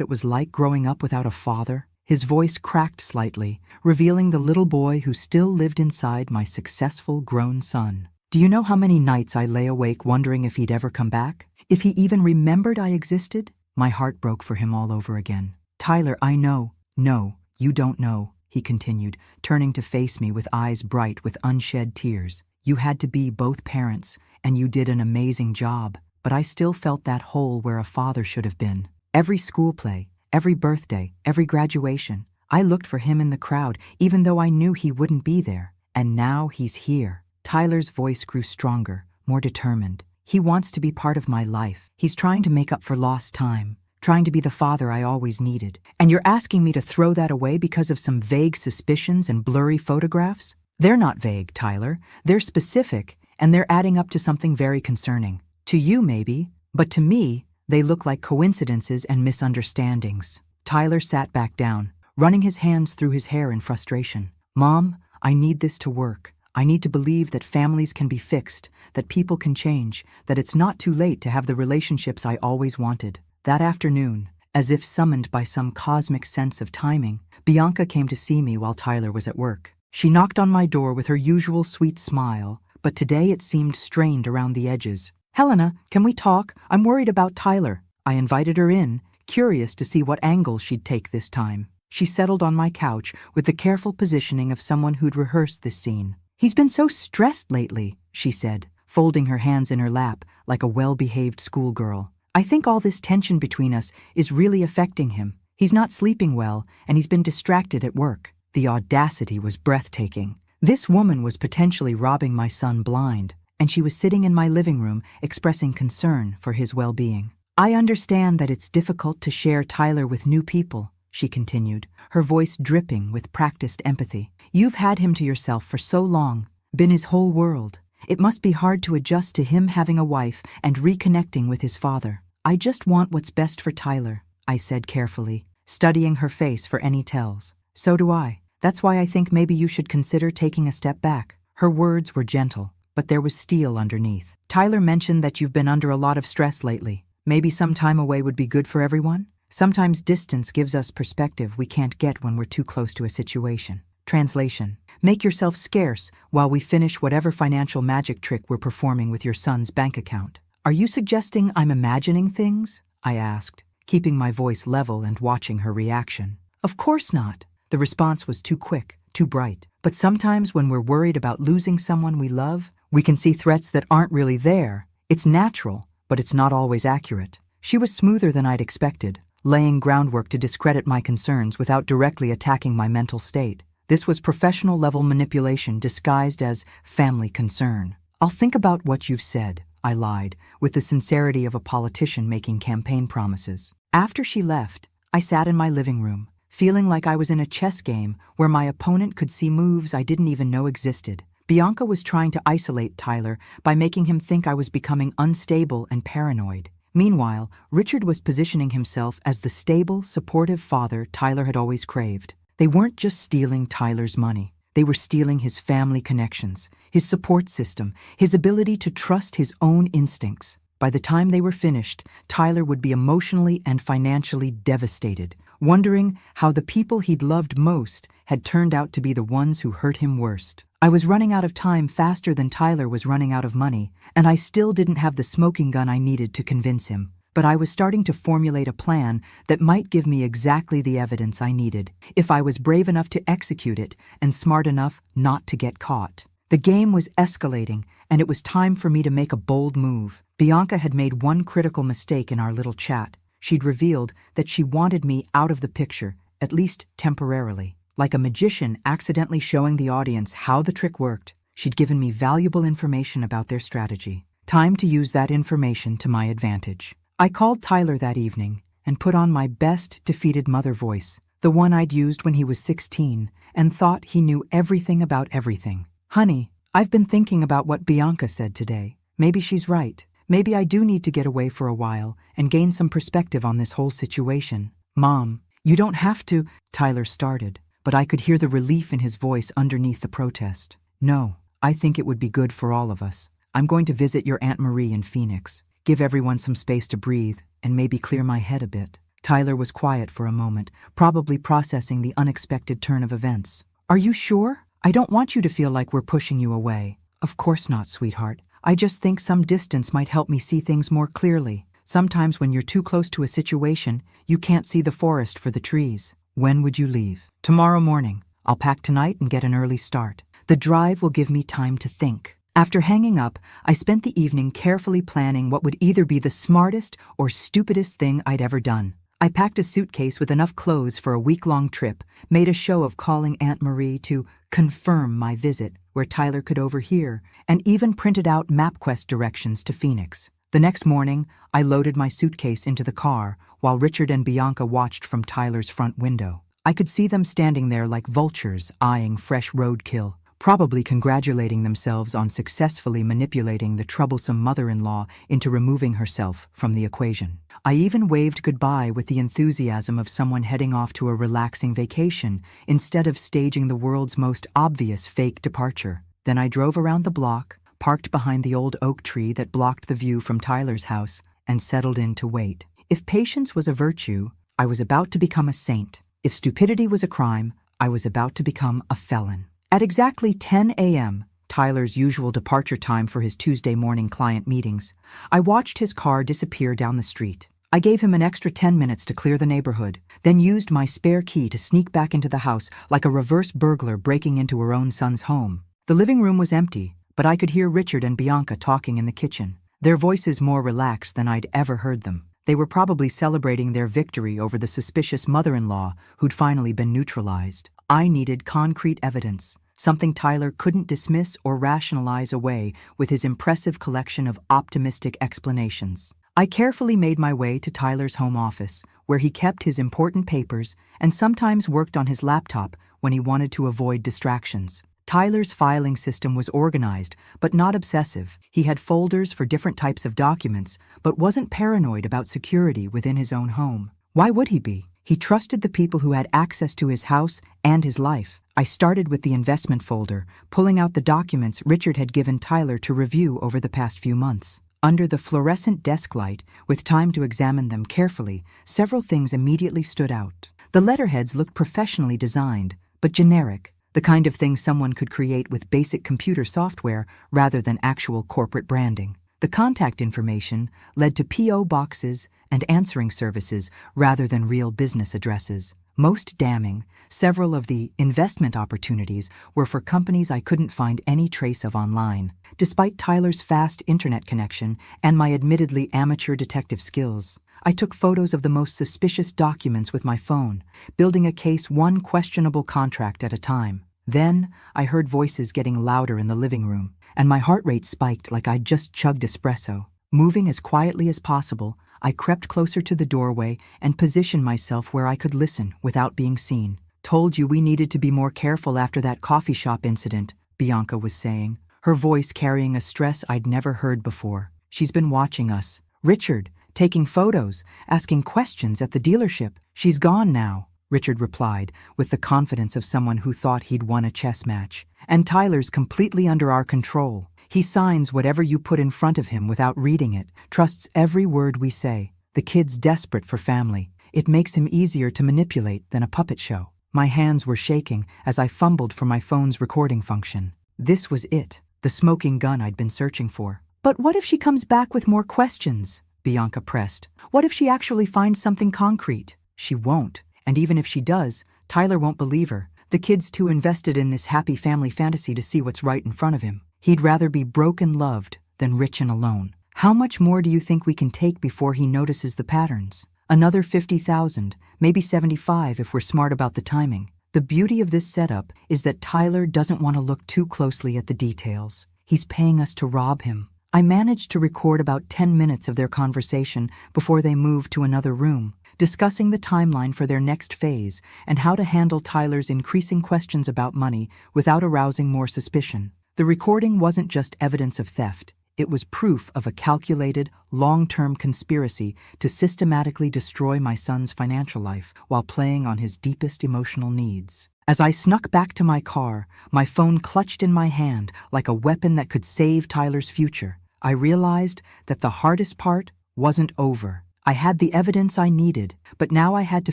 it was like growing up without a father?" His voice cracked slightly, revealing the little boy who still lived inside my successful grown son. "Do you know how many nights I lay awake wondering if he'd ever come back? If he even remembered I existed?" My heart broke for him all over again. "Tyler, I know." "No, you don't know," he continued, turning to face me with eyes bright with unshed tears. "You had to be both parents, and you did an amazing job, but I still felt that hole where a father should have been. Every school play, every birthday, every graduation, I looked for him in the crowd, even though I knew he wouldn't be there. And now he's here." Tyler's voice grew stronger, more determined. "He wants to be part of my life. He's trying to make up for lost time, trying to be the father I always needed. And you're asking me to throw that away because of some vague suspicions and blurry photographs? They're not vague, Tyler. They're specific, and they're adding up to something very concerning. To you, maybe, but to me, they look like coincidences and misunderstandings." Tyler sat back down, running his hands through his hair in frustration. "Mom, I need this to work. I need to believe that families can be fixed, that people can change, that it's not too late to have the relationships I always wanted." That afternoon, as if summoned by some cosmic sense of timing, Bianca came to see me while Tyler was at work. She knocked on my door with her usual sweet smile, but today it seemed strained around the edges. "Helena, can we talk? I'm worried about Tyler." I invited her in, curious to see what angle she'd take this time. She settled on my couch with the careful positioning of someone who'd rehearsed this scene. "He's been so stressed lately," she said, folding her hands in her lap like a well-behaved schoolgirl. "I think all this tension between us is really affecting him. He's not sleeping well, and he's been distracted at work." The audacity was breathtaking. This woman was potentially robbing my son blind, and she was sitting in my living room expressing concern for his well-being. "I understand that it's difficult to share Tyler with new people," she continued, her voice dripping with practiced empathy. "You've had him to yourself for so long, been his whole world. It must be hard to adjust to him having a wife and reconnecting with his father. I just want what's best for Tyler," I said carefully, studying her face for any tells. "So do I. That's why I think maybe you should consider taking a step back." Her words were gentle, but there was steel underneath. "Tyler mentioned that you've been under a lot of stress lately. Maybe some time away would be good for everyone? Sometimes distance gives us perspective we can't get when we're too close to a situation." Translation: "Make yourself scarce while we finish whatever financial magic trick we're performing with your son's bank account." "Are you suggesting I'm imagining things?" I asked, keeping my voice level and watching her reaction. "Of course not." The response was too quick, too bright. But sometimes when we're worried about losing someone we love, we can see threats that aren't really there. It's natural, but it's not always accurate. She was smoother than I'd expected, laying groundwork to discredit my concerns without directly attacking my mental state. This was professional-level manipulation disguised as family concern. "I'll think about what you've said," I lied, with the sincerity of a politician making campaign promises. After she left, I sat in my living room, feeling like I was in a chess game where my opponent could see moves I didn't even know existed. Bianca was trying to isolate Tyler by making him think I was becoming unstable and paranoid. Meanwhile, Richard was positioning himself as the stable, supportive father Tyler had always craved. They weren't just stealing Tyler's money. They were stealing his family connections, his support system, his ability to trust his own instincts. By the time they were finished, Tyler would be emotionally and financially devastated, wondering how the people he'd loved most had turned out to be the ones who hurt him worst. I was running out of time faster than Tyler was running out of money, and I still didn't have the smoking gun I needed to convince him. But I was starting to formulate a plan that might give me exactly the evidence I needed, if I was brave enough to execute it and smart enough not to get caught. The game was escalating, and it was time for me to make a bold move. Bianca had made one critical mistake in our little chat. She'd revealed that she wanted me out of the picture, at least temporarily. Like a magician accidentally showing the audience how the trick worked, she'd given me valuable information about their strategy. Time to use that information to my advantage. I called Tyler that evening and put on my best defeated mother voice, the one I'd used when he was 16, and thought he knew everything about everything. "Honey, I've been thinking about what Bianca said today. Maybe she's right. Maybe I do need to get away for a while and gain some perspective on this whole situation." "Mom, you don't have to," Tyler started, but I could hear the relief in his voice underneath the protest. "No, I think it would be good for all of us. I'm going to visit your Aunt Marie in Phoenix, give everyone some space to breathe, and maybe clear my head a bit." Tyler was quiet for a moment, probably processing the unexpected turn of events. "Are you sure? I don't want you to feel like we're pushing you away." "Of course not, sweetheart. I just think some distance might help me see things more clearly. Sometimes when you're too close to a situation, you can't see the forest for the trees." "When would you leave?" "Tomorrow morning. I'll pack tonight and get an early start. The drive will give me time to think." After hanging up, I spent the evening carefully planning what would either be the smartest or stupidest thing I'd ever done. I packed a suitcase with enough clothes for a week-long trip, made a show of calling Aunt Marie to confirm my visit where Tyler could overhear, and even printed out MapQuest directions to Phoenix. The next morning, I loaded my suitcase into the car while Richard and Bianca watched from Tyler's front window. I could see them standing there like vultures eyeing fresh roadkill, probably congratulating themselves on successfully manipulating the troublesome mother-in-law into removing herself from the equation. I even waved goodbye with the enthusiasm of someone heading off to a relaxing vacation instead of staging the world's most obvious fake departure. Then I drove around the block, parked behind the old oak tree that blocked the view from Tyler's house, and settled in to wait. If patience was a virtue, I was about to become a saint. If stupidity was a crime, I was about to become a felon. At exactly 10 a.m., Tyler's usual departure time for his Tuesday morning client meetings, I watched his car disappear down the street. I gave him an extra 10 minutes to clear the neighborhood, then used my spare key to sneak back into the house like a reverse burglar breaking into her own son's home. The living room was empty, but I could hear Richard and Bianca talking in the kitchen, their voices more relaxed than I'd ever heard them. They were probably celebrating their victory over the suspicious mother-in-law who'd finally been neutralized. I needed concrete evidence, something Tyler couldn't dismiss or rationalize away with his impressive collection of optimistic explanations. I carefully made my way to Tyler's home office, where he kept his important papers and sometimes worked on his laptop when he wanted to avoid distractions. Tyler's filing system was organized, but not obsessive. He had folders for different types of documents, but wasn't paranoid about security within his own home. Why would he be? He trusted the people who had access to his house and his life. I started with the investment folder, pulling out the documents Richard had given Tyler to review over the past few months. Under the fluorescent desk light, with time to examine them carefully, several things immediately stood out. The letterheads looked professionally designed, but generic, the kind of thing someone could create with basic computer software rather than actual corporate branding. The contact information led to P.O. boxes and answering services rather than real business addresses. Most damning, several of the investment opportunities were for companies I couldn't find any trace of online, despite Tyler's fast internet connection and my admittedly amateur detective skills. I took photos of the most suspicious documents with my phone, building a case one questionable contract at a time. Then, I heard voices getting louder in the living room, and my heart rate spiked like I'd just chugged espresso. Moving as quietly as possible, I crept closer to the doorway and positioned myself where I could listen without being seen. "Told you we needed to be more careful after that coffee shop incident," Bianca was saying, her voice carrying a stress I'd never heard before. "She's been watching us. Richard, taking photos, asking questions at the dealership. She's gone now," Richard replied, with the confidence of someone who thought he'd won a chess match. "And Tyler's completely under our control. He signs whatever you put in front of him without reading it, trusts every word we say. The kid's desperate for family. It makes him easier to manipulate than a puppet show." My hands were shaking as I fumbled for my phone's recording function. This was it, the smoking gun I'd been searching for. "But what if she comes back with more questions?" Bianca pressed. "What if she actually finds something concrete?" "She won't. And even if she does, Tyler won't believe her. The kid's too invested in this happy family fantasy to see what's right in front of him. He'd rather be broke and loved than rich and alone. How much more do you think we can take before he notices the patterns? Another 50,000, maybe 75 if we're smart about the timing. The beauty of this setup is that Tyler doesn't want to look too closely at the details. He's paying us to rob him." I managed to record about 10 minutes of their conversation before they moved to another room, discussing the timeline for their next phase and how to handle Tyler's increasing questions about money without arousing more suspicion. The recording wasn't just evidence of theft. It was proof of a calculated, long-term conspiracy to systematically destroy my son's financial life while playing on his deepest emotional needs. As I snuck back to my car, my phone clutched in my hand like a weapon that could save Tyler's future, I realized that the hardest part wasn't over. I had the evidence I needed, but now I had to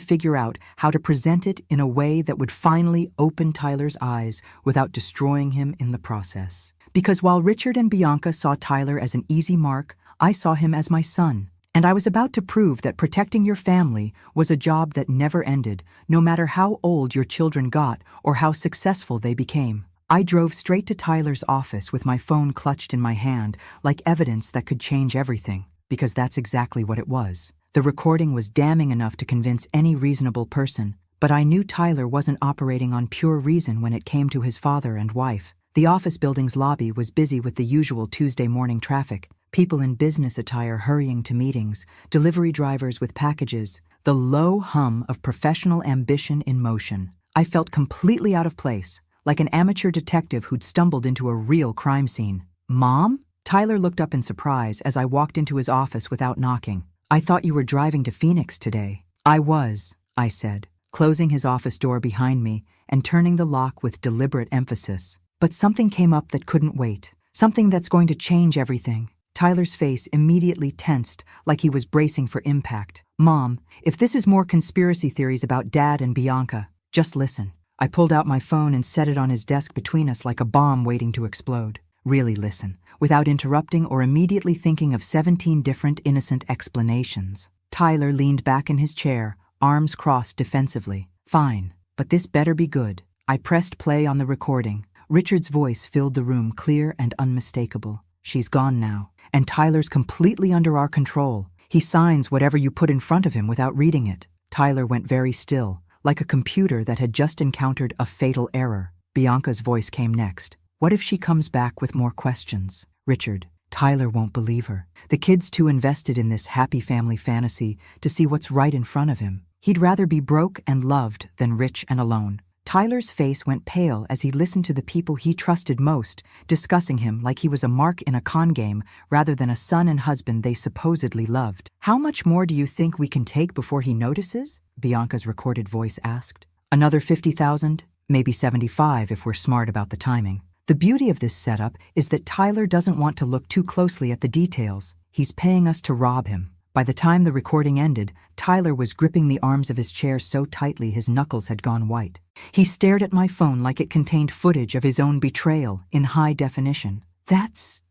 figure out how to present it in a way that would finally open Tyler's eyes without destroying him in the process. Because while Richard and Bianca saw Tyler as an easy mark, I saw him as my son. And I was about to prove that protecting your family was a job that never ended, no matter how old your children got or how successful they became. I drove straight to Tyler's office with my phone clutched in my hand, like evidence that could change everything, because that's exactly what it was. The recording was damning enough to convince any reasonable person, but I knew Tyler wasn't operating on pure reason when it came to his father and wife. The office building's lobby was busy with the usual Tuesday morning traffic, people in business attire hurrying to meetings, delivery drivers with packages, the low hum of professional ambition in motion. I felt completely out of place, like an amateur detective who'd stumbled into a real crime scene. "Mom?" Tyler looked up in surprise as I walked into his office without knocking. "I thought you were driving to Phoenix today." "I was," I said, closing his office door behind me and turning the lock with deliberate emphasis. "But something came up that couldn't wait. Something that's going to change everything." Tyler's face immediately tensed, like he was bracing for impact. "Mom, if this is more conspiracy theories about Dad and Bianca, just listen." I pulled out my phone and set it on his desk between us like a bomb waiting to explode. "Really listen, without interrupting or immediately thinking of 17 different innocent explanations." Tyler leaned back in his chair, arms crossed defensively. "Fine, but this better be good." I pressed play on the recording. Richard's voice filled the room, clear and unmistakable. "She's gone now, and Tyler's completely under our control. He signs whatever you put in front of him without reading it." Tyler went very still, like a computer that had just encountered a fatal error. Bianca's voice came next. "What if she comes back with more questions?" "Richard, Tyler won't believe her. The kid's too invested in this happy family fantasy to see what's right in front of him. He'd rather be broke and loved than rich and alone." Tyler's face went pale as he listened to the people he trusted most, discussing him like he was a mark in a con game rather than a son and husband they supposedly loved. "How much more do you think we can take before he notices?" Bianca's recorded voice asked. "Another 50,000, maybe 75 if we're smart about the timing." The beauty of this setup is that Tyler doesn't want to look too closely at the details. He's paying us to rob him. By the time the recording ended, Tyler was gripping the arms of his chair so tightly his knuckles had gone white. He stared at my phone like it contained footage of his own betrayal in high definition. That's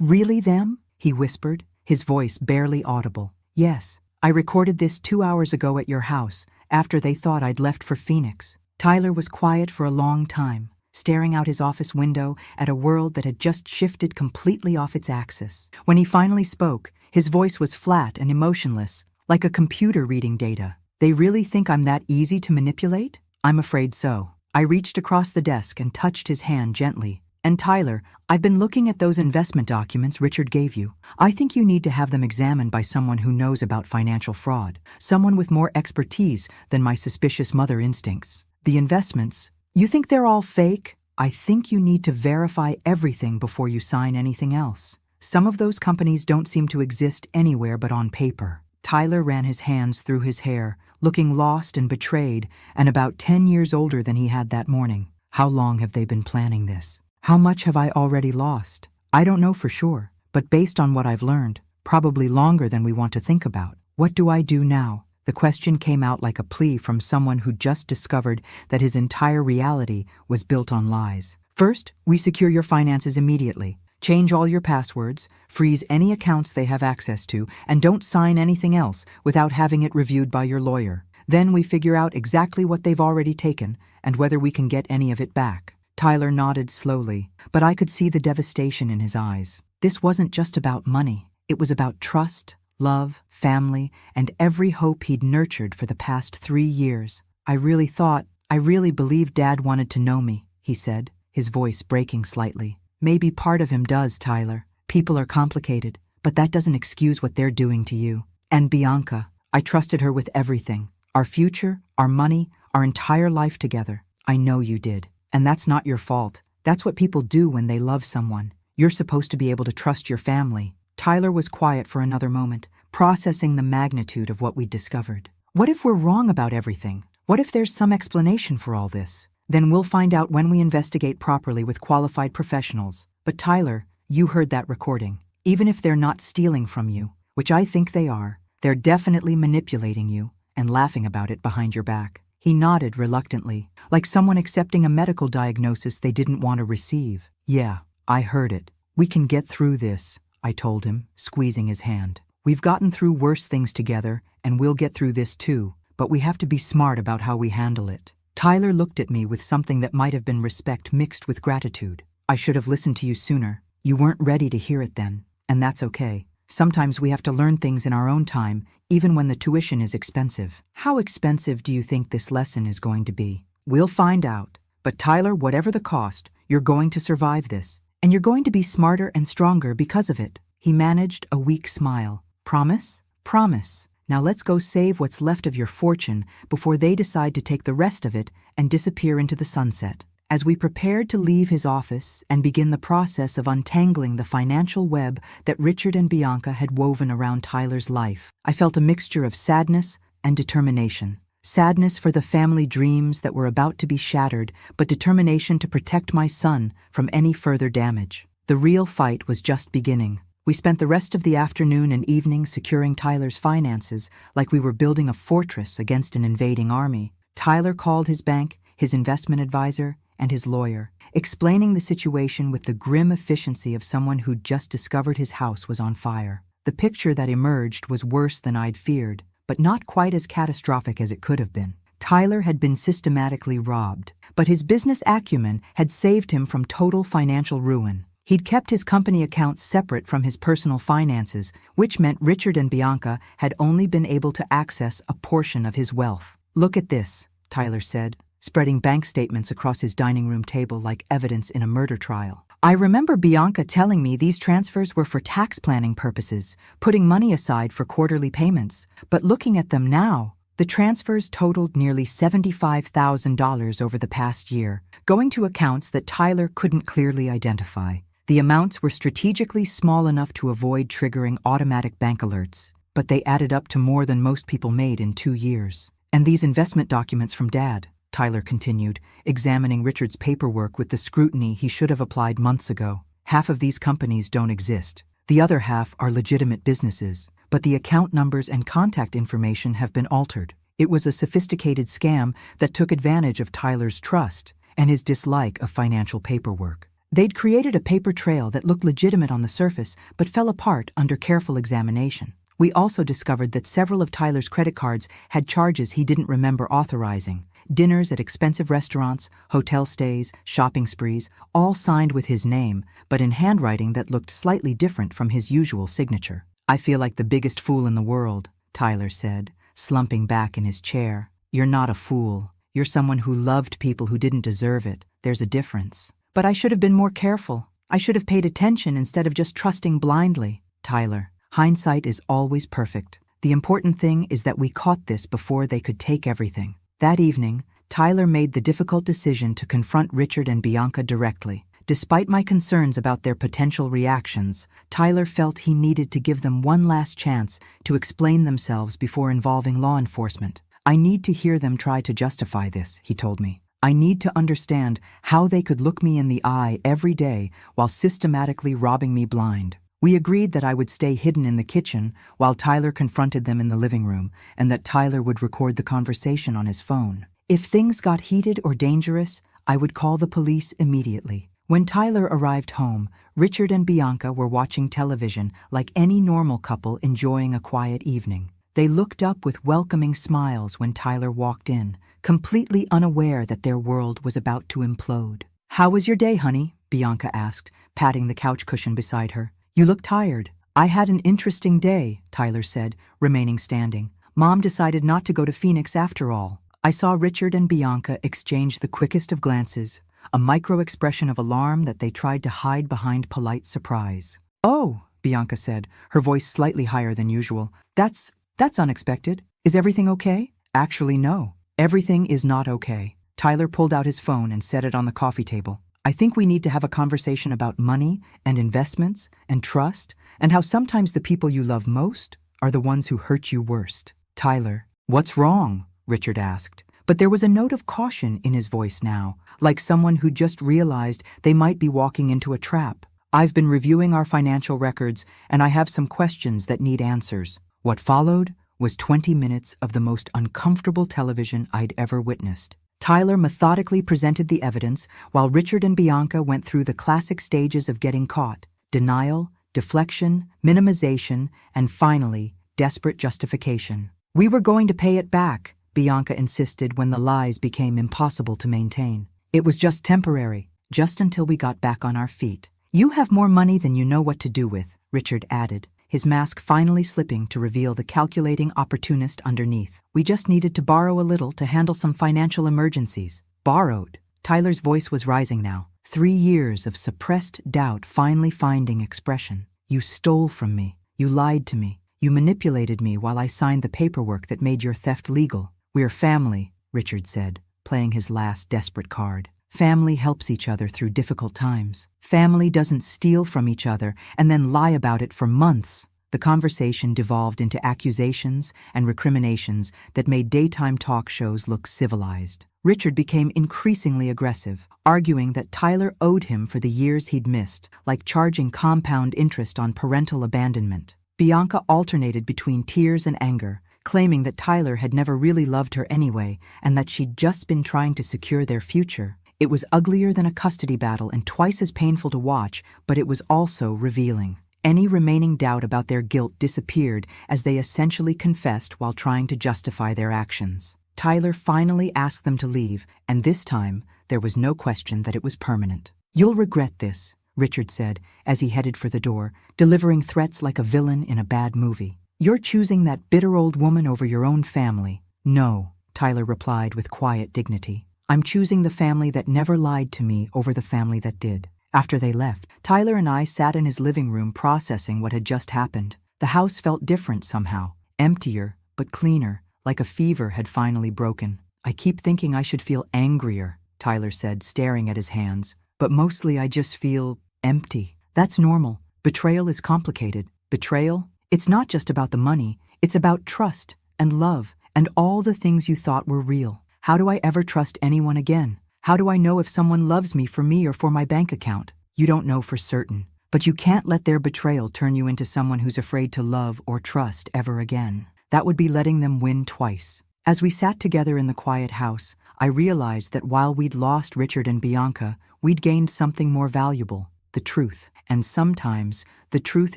really them?" he whispered, his voice barely audible. "Yes, I recorded this 2 hours ago at your house, after they thought I'd left for Phoenix. Tyler was quiet for a long time, staring out his office window at a world that had just shifted completely off its axis. When he finally spoke, his voice was flat and emotionless, like a computer reading data. They really think I'm that easy to manipulate? I'm afraid so. I reached across the desk and touched his hand gently. And Tyler, I've been looking at those investment documents Richard gave you. I think you need to have them examined by someone who knows about financial fraud, someone with more expertise than my suspicious mother instincts. The investments, you think they're all fake? I think you need to verify everything before you sign anything else. Some of those companies don't seem to exist anywhere but on paper. Tyler ran his hands through his hair, looking lost and betrayed, and about 10 years older than he had that morning. How long have they been planning this? How much have I already lost? I don't know for sure, but based on what I've learned, probably longer than we want to think about. What do I do now? The question came out like a plea from someone who just discovered that his entire reality was built on lies. First, we secure your finances immediately. Change all your passwords, freeze any accounts they have access to, and don't sign anything else without having it reviewed by your lawyer. Then we figure out exactly what they've already taken and whether we can get any of it back. Tyler nodded slowly, but I could see the devastation in his eyes. This wasn't just about money. It was about trust, love, family, and every hope he'd nurtured for the past 3 years. I really believed Dad wanted to know me, he said, his voice breaking slightly. Maybe part of him does, Tyler. People are complicated, but that doesn't excuse what they're doing to you. And Bianca, I trusted her with everything. Our future, our money, our entire life together. I know you did. And that's not your fault. That's what people do when they love someone. You're supposed to be able to trust your family. Tyler was quiet for another moment, processing the magnitude of what we'd discovered. What if we're wrong about everything? What if there's some explanation for all this? Then we'll find out when we investigate properly with qualified professionals. But Tyler, you heard that recording. Even if they're not stealing from you, which I think they are, they're definitely manipulating you and laughing about it behind your back. He nodded reluctantly, like someone accepting a medical diagnosis they didn't want to receive. Yeah, I heard it. We can get through this, I told him, squeezing his hand. We've gotten through worse things together, and we'll get through this too, but we have to be smart about how we handle it. Tyler looked at me with something that might have been respect mixed with gratitude. I should have listened to you sooner. You weren't ready to hear it then, and that's okay. Sometimes we have to learn things in our own time, even when the tuition is expensive. How expensive do you think this lesson is going to be? We'll find out. But Tyler, whatever the cost, you're going to survive this. And you're going to be smarter and stronger because of it. He managed a weak smile. Promise? Promise. Now let's go save what's left of your fortune before they decide to take the rest of it and disappear into the sunset. As we prepared to leave his office and begin the process of untangling the financial web that Richard and Bianca had woven around Tyler's life, I felt a mixture of sadness and determination. Sadness for the family dreams that were about to be shattered, but determination to protect my son from any further damage. The real fight was just beginning. We spent the rest of the afternoon and evening securing Tyler's finances like we were building a fortress against an invading army. Tyler called his bank, his investment advisor, and his lawyer, explaining the situation with the grim efficiency of someone who'd just discovered his house was on fire. The picture that emerged was worse than I'd feared, but not quite as catastrophic as it could have been. Tyler had been systematically robbed, but his business acumen had saved him from total financial ruin. He'd kept his company accounts separate from his personal finances, which meant Richard and Bianca had only been able to access a portion of his wealth. Look at this, Tyler said, spreading bank statements across his dining room table like evidence in a murder trial. I remember Bianca telling me these transfers were for tax planning purposes, putting money aside for quarterly payments. But looking at them now, the transfers totaled nearly $75,000 over the past year, going to accounts that Tyler couldn't clearly identify. The amounts were strategically small enough to avoid triggering automatic bank alerts, but they added up to more than most people made in 2 years. And these investment documents from Dad, Tyler continued, examining Richard's paperwork with the scrutiny he should have applied months ago. Half of these companies don't exist. The other half are legitimate businesses, but the account numbers and contact information have been altered. It was a sophisticated scam that took advantage of Tyler's trust and his dislike of financial paperwork. They'd created a paper trail that looked legitimate on the surface but fell apart under careful examination. We also discovered that several of Tyler's credit cards had charges he didn't remember authorizing. Dinners at expensive restaurants, hotel stays, shopping sprees, all signed with his name, but in handwriting that looked slightly different from his usual signature. "I feel like the biggest fool in the world," Tyler said, slumping back in his chair. "You're not a fool. You're someone who loved people who didn't deserve it. There's a difference." "But I should have been more careful. I should have paid attention instead of just trusting blindly." "Tyler, hindsight is always perfect. The important thing is that we caught this before they could take everything." That evening, Tyler made the difficult decision to confront Richard and Bianca directly. Despite my concerns about their potential reactions, Tyler felt he needed to give them one last chance to explain themselves before involving law enforcement. "I need to hear them try to justify this," he told me. "I need to understand how they could look me in the eye every day while systematically robbing me blind." We agreed that I would stay hidden in the kitchen while Tyler confronted them in the living room, and that Tyler would record the conversation on his phone. If things got heated or dangerous, I would call the police immediately. When Tyler arrived home, Richard and Bianca were watching television like any normal couple enjoying a quiet evening. They looked up with welcoming smiles when Tyler walked in, completely unaware that their world was about to implode. "How was your day, honey?" Bianca asked, patting the couch cushion beside her. "You look tired." "I had an interesting day," Tyler said, remaining standing. "Mom decided not to go to Phoenix after all." I saw Richard and Bianca exchange the quickest of glances, a micro-expression of alarm that they tried to hide behind polite surprise. "Oh," Bianca said, her voice slightly higher than usual. That's unexpected. Is everything okay?" "Actually, no. Everything is not okay." Tyler pulled out his phone and set it on the coffee table. "I think we need to have a conversation about money and investments and trust and how sometimes the people you love most are the ones who hurt you worst." "Tyler, what's wrong?" Richard asked. But there was a note of caution in his voice now, like someone who just realized they might be walking into a trap. "I've been reviewing our financial records, and I have some questions that need answers." What followed was 20 minutes of the most uncomfortable television I'd ever witnessed. Tyler methodically presented the evidence, while Richard and Bianca went through the classic stages of getting caught: denial, deflection, minimization, and finally, desperate justification. "We were going to pay it back," Bianca insisted when the lies became impossible to maintain. "It was just temporary, just until we got back on our feet." "You have more money than you know what to do with," Richard added, his mask finally slipping to reveal the calculating opportunist underneath. "We just needed to borrow a little to handle some financial emergencies." "Borrowed?" Tyler's voice was rising now, 3 years of suppressed doubt finally finding expression. "You stole from me. You lied to me. You manipulated me while I signed the paperwork that made your theft legal." "We're family," Richard said, playing his last desperate card. "Family helps each other through difficult times. Family doesn't steal from each other and then lie about it for months." The conversation devolved into accusations and recriminations that made daytime talk shows look civilized. Richard became increasingly aggressive, arguing that Tyler owed him for the years he'd missed, like charging compound interest on parental abandonment. Bianca alternated between tears and anger, claiming that Tyler had never really loved her anyway and that she'd just been trying to secure their future. It was uglier than a custody battle and twice as painful to watch, but it was also revealing. Any remaining doubt about their guilt disappeared as they essentially confessed while trying to justify their actions. Tyler finally asked them to leave, and this time there was no question that it was permanent. "You'll regret this," Richard said as he headed for the door, delivering threats like a villain in a bad movie. "You're choosing that bitter old woman over your own family." "No," Tyler replied with quiet dignity. "I'm choosing the family that never lied to me over the family that did." After they left, Tyler and I sat in his living room processing what had just happened. The house felt different somehow, emptier but cleaner, like a fever had finally broken. "I keep thinking I should feel angrier," Tyler said, staring at his hands. "But mostly I just feel empty." "That's normal. Betrayal is complicated." "Betrayal? It's not just about the money. It's about trust and love and all the things you thought were real. How do I ever trust anyone again? How do I know if someone loves me for me or for my bank account?" "You don't know for certain, but you can't let their betrayal turn you into someone who's afraid to love or trust ever again. That would be letting them win twice." As we sat together in the quiet house, I realized that while we'd lost Richard and Bianca, we'd gained something more valuable: the truth. And sometimes, the truth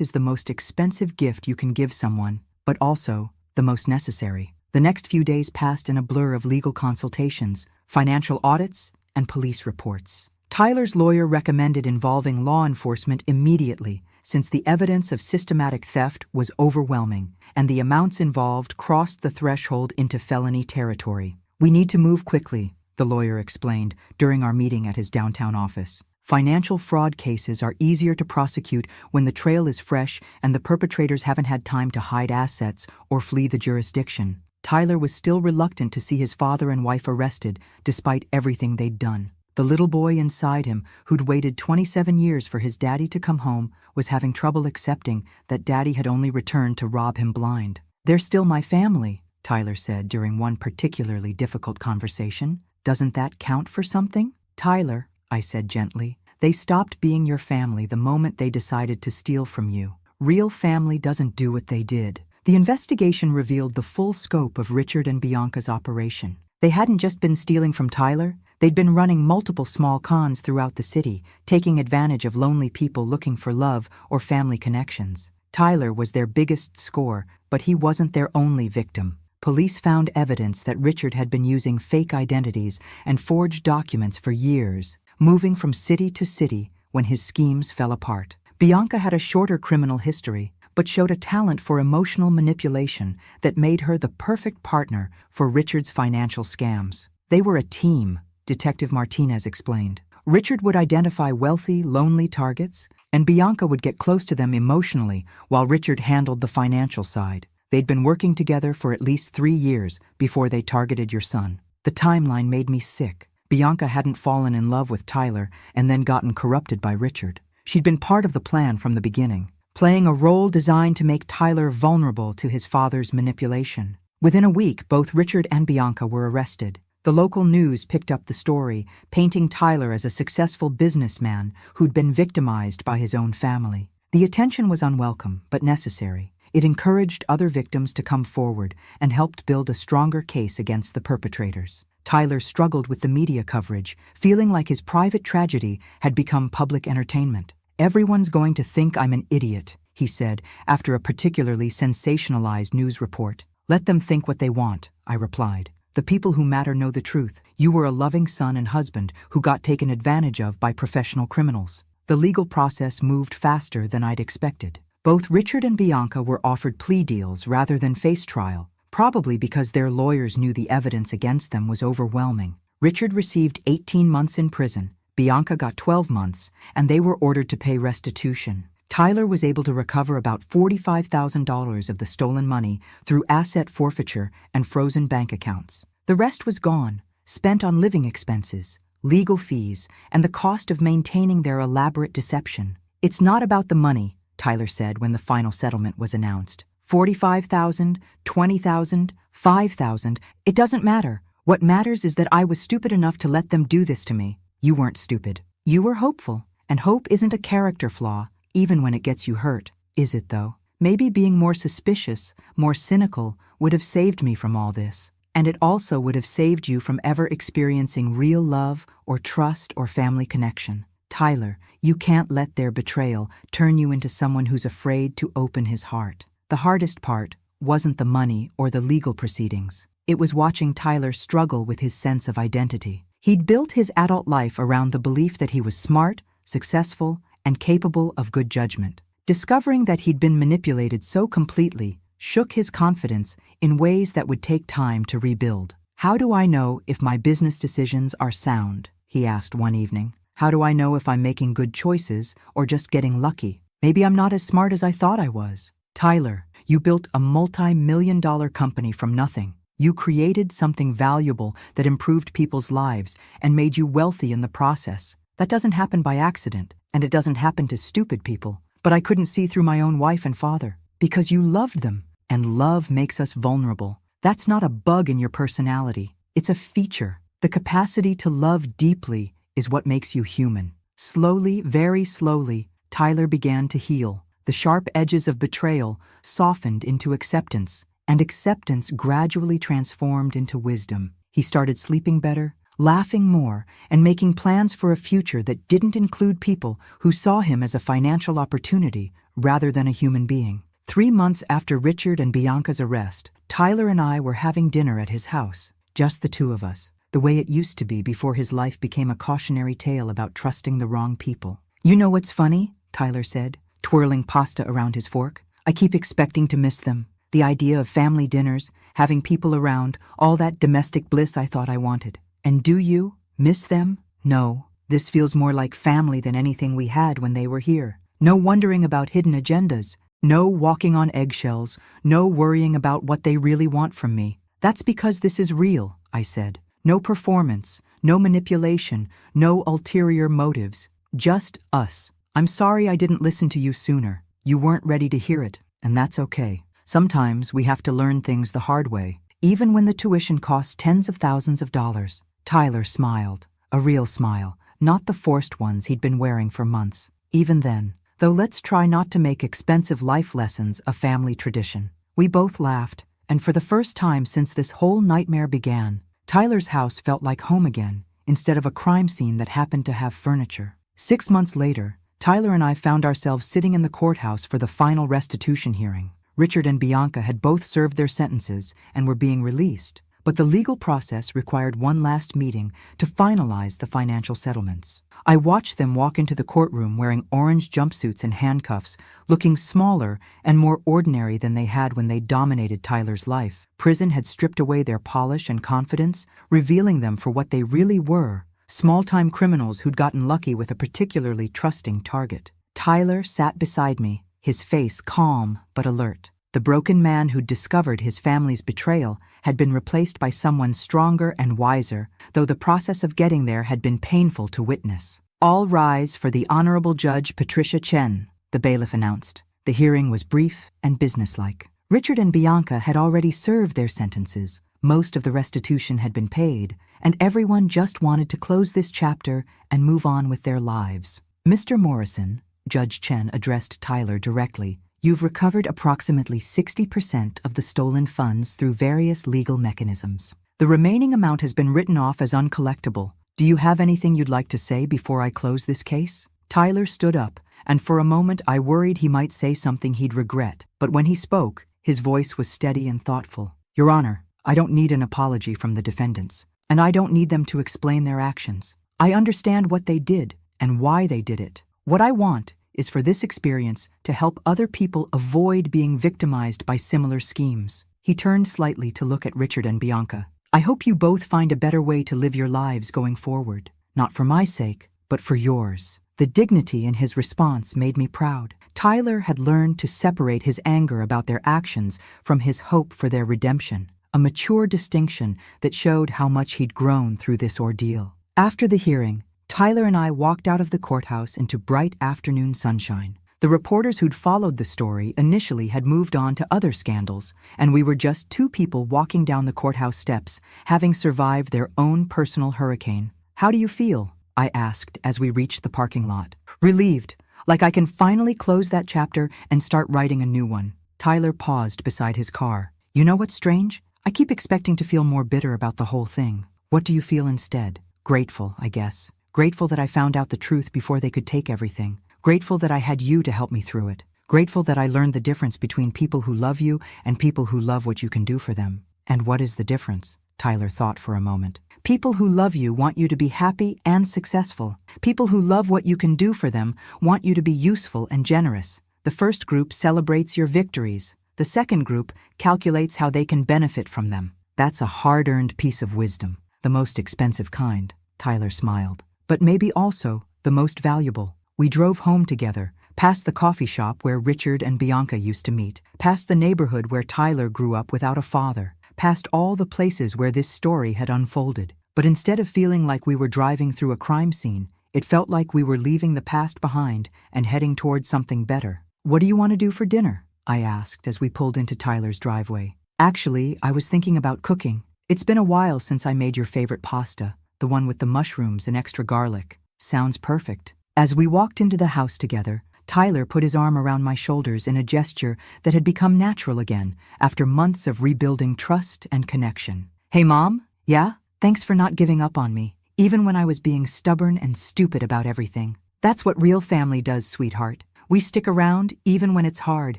is the most expensive gift you can give someone, but also the most necessary. The next few days passed in a blur of legal consultations, financial audits, and police reports. Tyler's lawyer recommended involving law enforcement immediately, since the evidence of systematic theft was overwhelming, and the amounts involved crossed the threshold into felony territory. "We need to move quickly," the lawyer explained during our meeting at his downtown office. "Financial fraud cases are easier to prosecute when the trail is fresh and the perpetrators haven't had time to hide assets or flee the jurisdiction." Tyler was still reluctant to see his father and wife arrested, despite everything they'd done. The little boy inside him, who'd waited 27 years for his daddy to come home, was having trouble accepting that daddy had only returned to rob him blind. "They're still my family," Tyler said during one particularly difficult conversation. "Doesn't that count for something?" "Tyler," I said gently, "they stopped being your family the moment they decided to steal from you. Real family doesn't do what they did." The investigation revealed the full scope of Richard and Bianca's operation. They hadn't just been stealing from Tyler, they'd been running multiple small cons throughout the city, taking advantage of lonely people looking for love or family connections. Tyler was their biggest score, but he wasn't their only victim. Police found evidence that Richard had been using fake identities and forged documents for years, moving from city to city when his schemes fell apart. Bianca had a shorter criminal history, but showed a talent for emotional manipulation that made her the perfect partner for Richard's financial scams. "They were a team," Detective Martinez explained. "Richard would identify wealthy, lonely targets, and Bianca would get close to them emotionally while Richard handled the financial side. They'd been working together for at least 3 years before they targeted your son." The timeline made me sick. Bianca hadn't fallen in love with Tyler and then gotten corrupted by Richard. She'd been part of the plan from the beginning, playing a role designed to make Tyler vulnerable to his father's manipulation. Within a week, both Richard and Bianca were arrested. The local news picked up the story, painting Tyler as a successful businessman who'd been victimized by his own family. The attention was unwelcome, but necessary. It encouraged other victims to come forward and helped build a stronger case against the perpetrators. Tyler struggled with the media coverage, feeling like his private tragedy had become public entertainment. "Everyone's going to think I'm an idiot," he said after a particularly sensationalized news report. "Let them think what they want," I replied. "The people who matter know the truth. You were a loving son and husband who got taken advantage of by professional criminals." The legal process moved faster than I'd expected. Both Richard and Bianca were offered plea deals rather than face trial, probably because their lawyers knew the evidence against them was overwhelming. Richard received 18 months in prison. Bianca got 12 months, and they were ordered to pay restitution. Tyler was able to recover about $45,000 of the stolen money through asset forfeiture and frozen bank accounts. The rest was gone, spent on living expenses, legal fees, and the cost of maintaining their elaborate deception. "It's not about the money," Tyler said when the final settlement was announced. $45,000, $20,000, $5,000, it doesn't matter. What matters is that I was stupid enough to let them do this to me. You weren't stupid. You were hopeful, and hope isn't a character flaw, even when it gets you hurt. Is it, though? Maybe being more suspicious, more cynical, would have saved me from all this. And it also would have saved you from ever experiencing real love or trust or family connection. Tyler, you can't let their betrayal turn you into someone who's afraid to open his heart. The hardest part wasn't the money or the legal proceedings. It was watching Tyler struggle with his sense of identity. He'd built his adult life around the belief that he was smart, successful, and capable of good judgment. Discovering that he'd been manipulated so completely shook his confidence in ways that would take time to rebuild. "How do I know if my business decisions are sound?" he asked one evening. "How do I know if I'm making good choices or just getting lucky? Maybe I'm not as smart as I thought I was." "Tyler, you built a multi-million-dollar company from nothing. You created something valuable that improved people's lives and made you wealthy in the process. That doesn't happen by accident, and it doesn't happen to stupid people. But I couldn't see through my own wife and father, because you loved them, and love makes us vulnerable. That's not a bug in your personality. It's a feature. The capacity to love deeply is what makes you human." Slowly, very slowly, Tyler began to heal. The sharp edges of betrayal softened into acceptance, and acceptance gradually transformed into wisdom. He started sleeping better, laughing more, and making plans for a future that didn't include people who saw him as a financial opportunity rather than a human being. 3 months after Richard and Bianca's arrest, Tyler and I were having dinner at his house, just the two of us, the way it used to be before his life became a cautionary tale about trusting the wrong people. "You know what's funny?" Tyler said, twirling pasta around his fork. "I keep expecting to miss them. The idea of family dinners, having people around, all that domestic bliss I thought I wanted. And do you miss them? No. This feels more like family than anything we had when they were here. No wondering about hidden agendas. No walking on eggshells. No worrying about what they really want from me. That's because this is real," I said. "No performance, no manipulation, no ulterior motives. Just us. I'm sorry I didn't listen to you sooner. You weren't ready to hear it, and that's okay. Sometimes we have to learn things the hard way, even when the tuition costs tens of thousands of dollars." Tyler smiled, a real smile, not the forced ones he'd been wearing for months. "Even then, though, let's try not to make expensive life lessons a family tradition." We both laughed, and for the first time since this whole nightmare began, Tyler's house felt like home again, instead of a crime scene that happened to have furniture. 6 months later, Tyler and I found ourselves sitting in the courthouse for the final restitution hearing. Richard and Bianca had both served their sentences and were being released, but the legal process required one last meeting to finalize the financial settlements. I watched them walk into the courtroom wearing orange jumpsuits and handcuffs, looking smaller and more ordinary than they had when they dominated Tyler's life. Prison had stripped away their polish and confidence, revealing them for what they really were, small-time criminals who'd gotten lucky with a particularly trusting target. Tyler sat beside me, his face calm but alert. The broken man who'd discovered his family's betrayal had been replaced by someone stronger and wiser, though the process of getting there had been painful to witness. "All rise for the Honorable Judge Patricia Chen," the bailiff announced. The hearing was brief and businesslike. Richard and Bianca had already served their sentences, most of the restitution had been paid, and everyone just wanted to close this chapter and move on with their lives. "Mr. Morrison," Judge Chen addressed Tyler directly, "you've recovered approximately 60% of the stolen funds through various legal mechanisms. The remaining amount has been written off as uncollectible. Do you have anything you'd like to say before I close this case?" Tyler stood up, and for a moment I worried he might say something he'd regret, but when he spoke, his voice was steady and thoughtful. "Your Honor, I don't need an apology from the defendants, and I don't need them to explain their actions. I understand what they did and why they did it. What I want is for this experience to help other people avoid being victimized by similar schemes." He turned slightly to look at Richard and Bianca. "I hope you both find a better way to live your lives going forward, not for my sake, but for yours." The dignity in his response made me proud. Tyler had learned to separate his anger about their actions from his hope for their redemption, a mature distinction that showed how much he'd grown through this ordeal. After the hearing, Tyler and I walked out of the courthouse into bright afternoon sunshine. The reporters who'd followed the story initially had moved on to other scandals, and we were just two people walking down the courthouse steps, having survived their own personal hurricane. "How do you feel?" I asked as we reached the parking lot. "Relieved, like I can finally close that chapter and start writing a new one." Tyler paused beside his car. "You know what's strange? I keep expecting to feel more bitter about the whole thing. What do you feel instead?" "Grateful, I guess. Grateful that I found out the truth before they could take everything. Grateful that I had you to help me through it. Grateful that I learned the difference between people who love you and people who love what you can do for them." "And what is the difference?" Tyler thought for a moment. "People who love you want you to be happy and successful. People who love what you can do for them want you to be useful and generous. The first group celebrates your victories. The second group calculates how they can benefit from them. That's a hard-earned piece of wisdom. The most expensive kind." Tyler smiled. "But maybe also the most valuable." We drove home together, past the coffee shop where Richard and Bianca used to meet, past the neighborhood where Tyler grew up without a father, past all the places where this story had unfolded. But instead of feeling like we were driving through a crime scene, it felt like we were leaving the past behind and heading towards something better. "What do you want to do for dinner?" I asked as we pulled into Tyler's driveway. "Actually, I was thinking about cooking. It's been a while since I made your favorite pasta, the one with the mushrooms and extra garlic." "Sounds perfect." As we walked into the house together, Tyler put his arm around my shoulders in a gesture that had become natural again after months of rebuilding trust and connection. "Hey, Mom? Yeah? Thanks for not giving up on me, even when I was being stubborn and stupid about everything. That's what real family does, sweetheart. We stick around even when it's hard.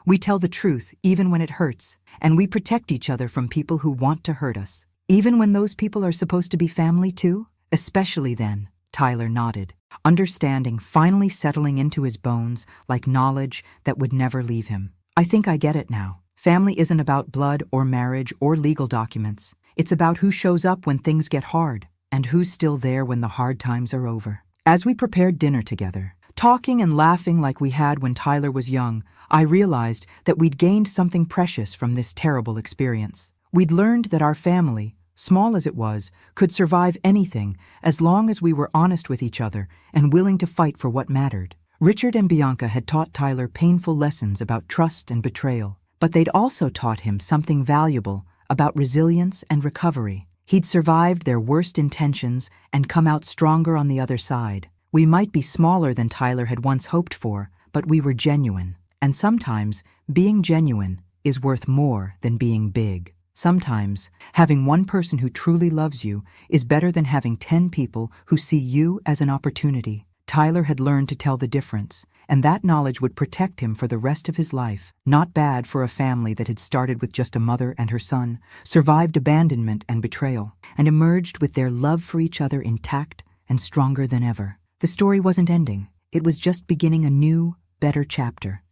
We tell the truth even when it hurts, and we protect each other from people who want to hurt us. Even when those people are supposed to be family too? Especially then, Tyler nodded, understanding finally settling into his bones like knowledge that would never leave him. I think I get it now. Family isn't about blood or marriage or legal documents. It's about who shows up when things get hard, and who's still there when the hard times are over. As we prepared dinner together, talking and laughing like we had when Tyler was young, I realized that we'd gained something precious from this terrible experience. We'd learned that our family, small as it was, could survive anything as long as we were honest with each other and willing to fight for what mattered. Richard and Bianca had taught Tyler painful lessons about trust and betrayal, but they'd also taught him something valuable about resilience and recovery. He'd survived their worst intentions and come out stronger on the other side. We might be smaller than Tyler had once hoped for, but we were genuine. And sometimes, being genuine is worth more than being big. Sometimes, having one person who truly loves you is better than having 10 people who see you as an opportunity. Tyler had learned to tell the difference, and that knowledge would protect him for the rest of his life. Not bad for a family that had started with just a mother and her son, survived abandonment and betrayal, and emerged with their love for each other intact and stronger than ever. The story wasn't ending. It was just beginning a new, better chapter.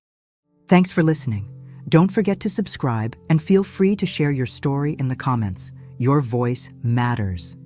Thanks for listening. Don't forget to subscribe and feel free to share your story in the comments. Your voice matters.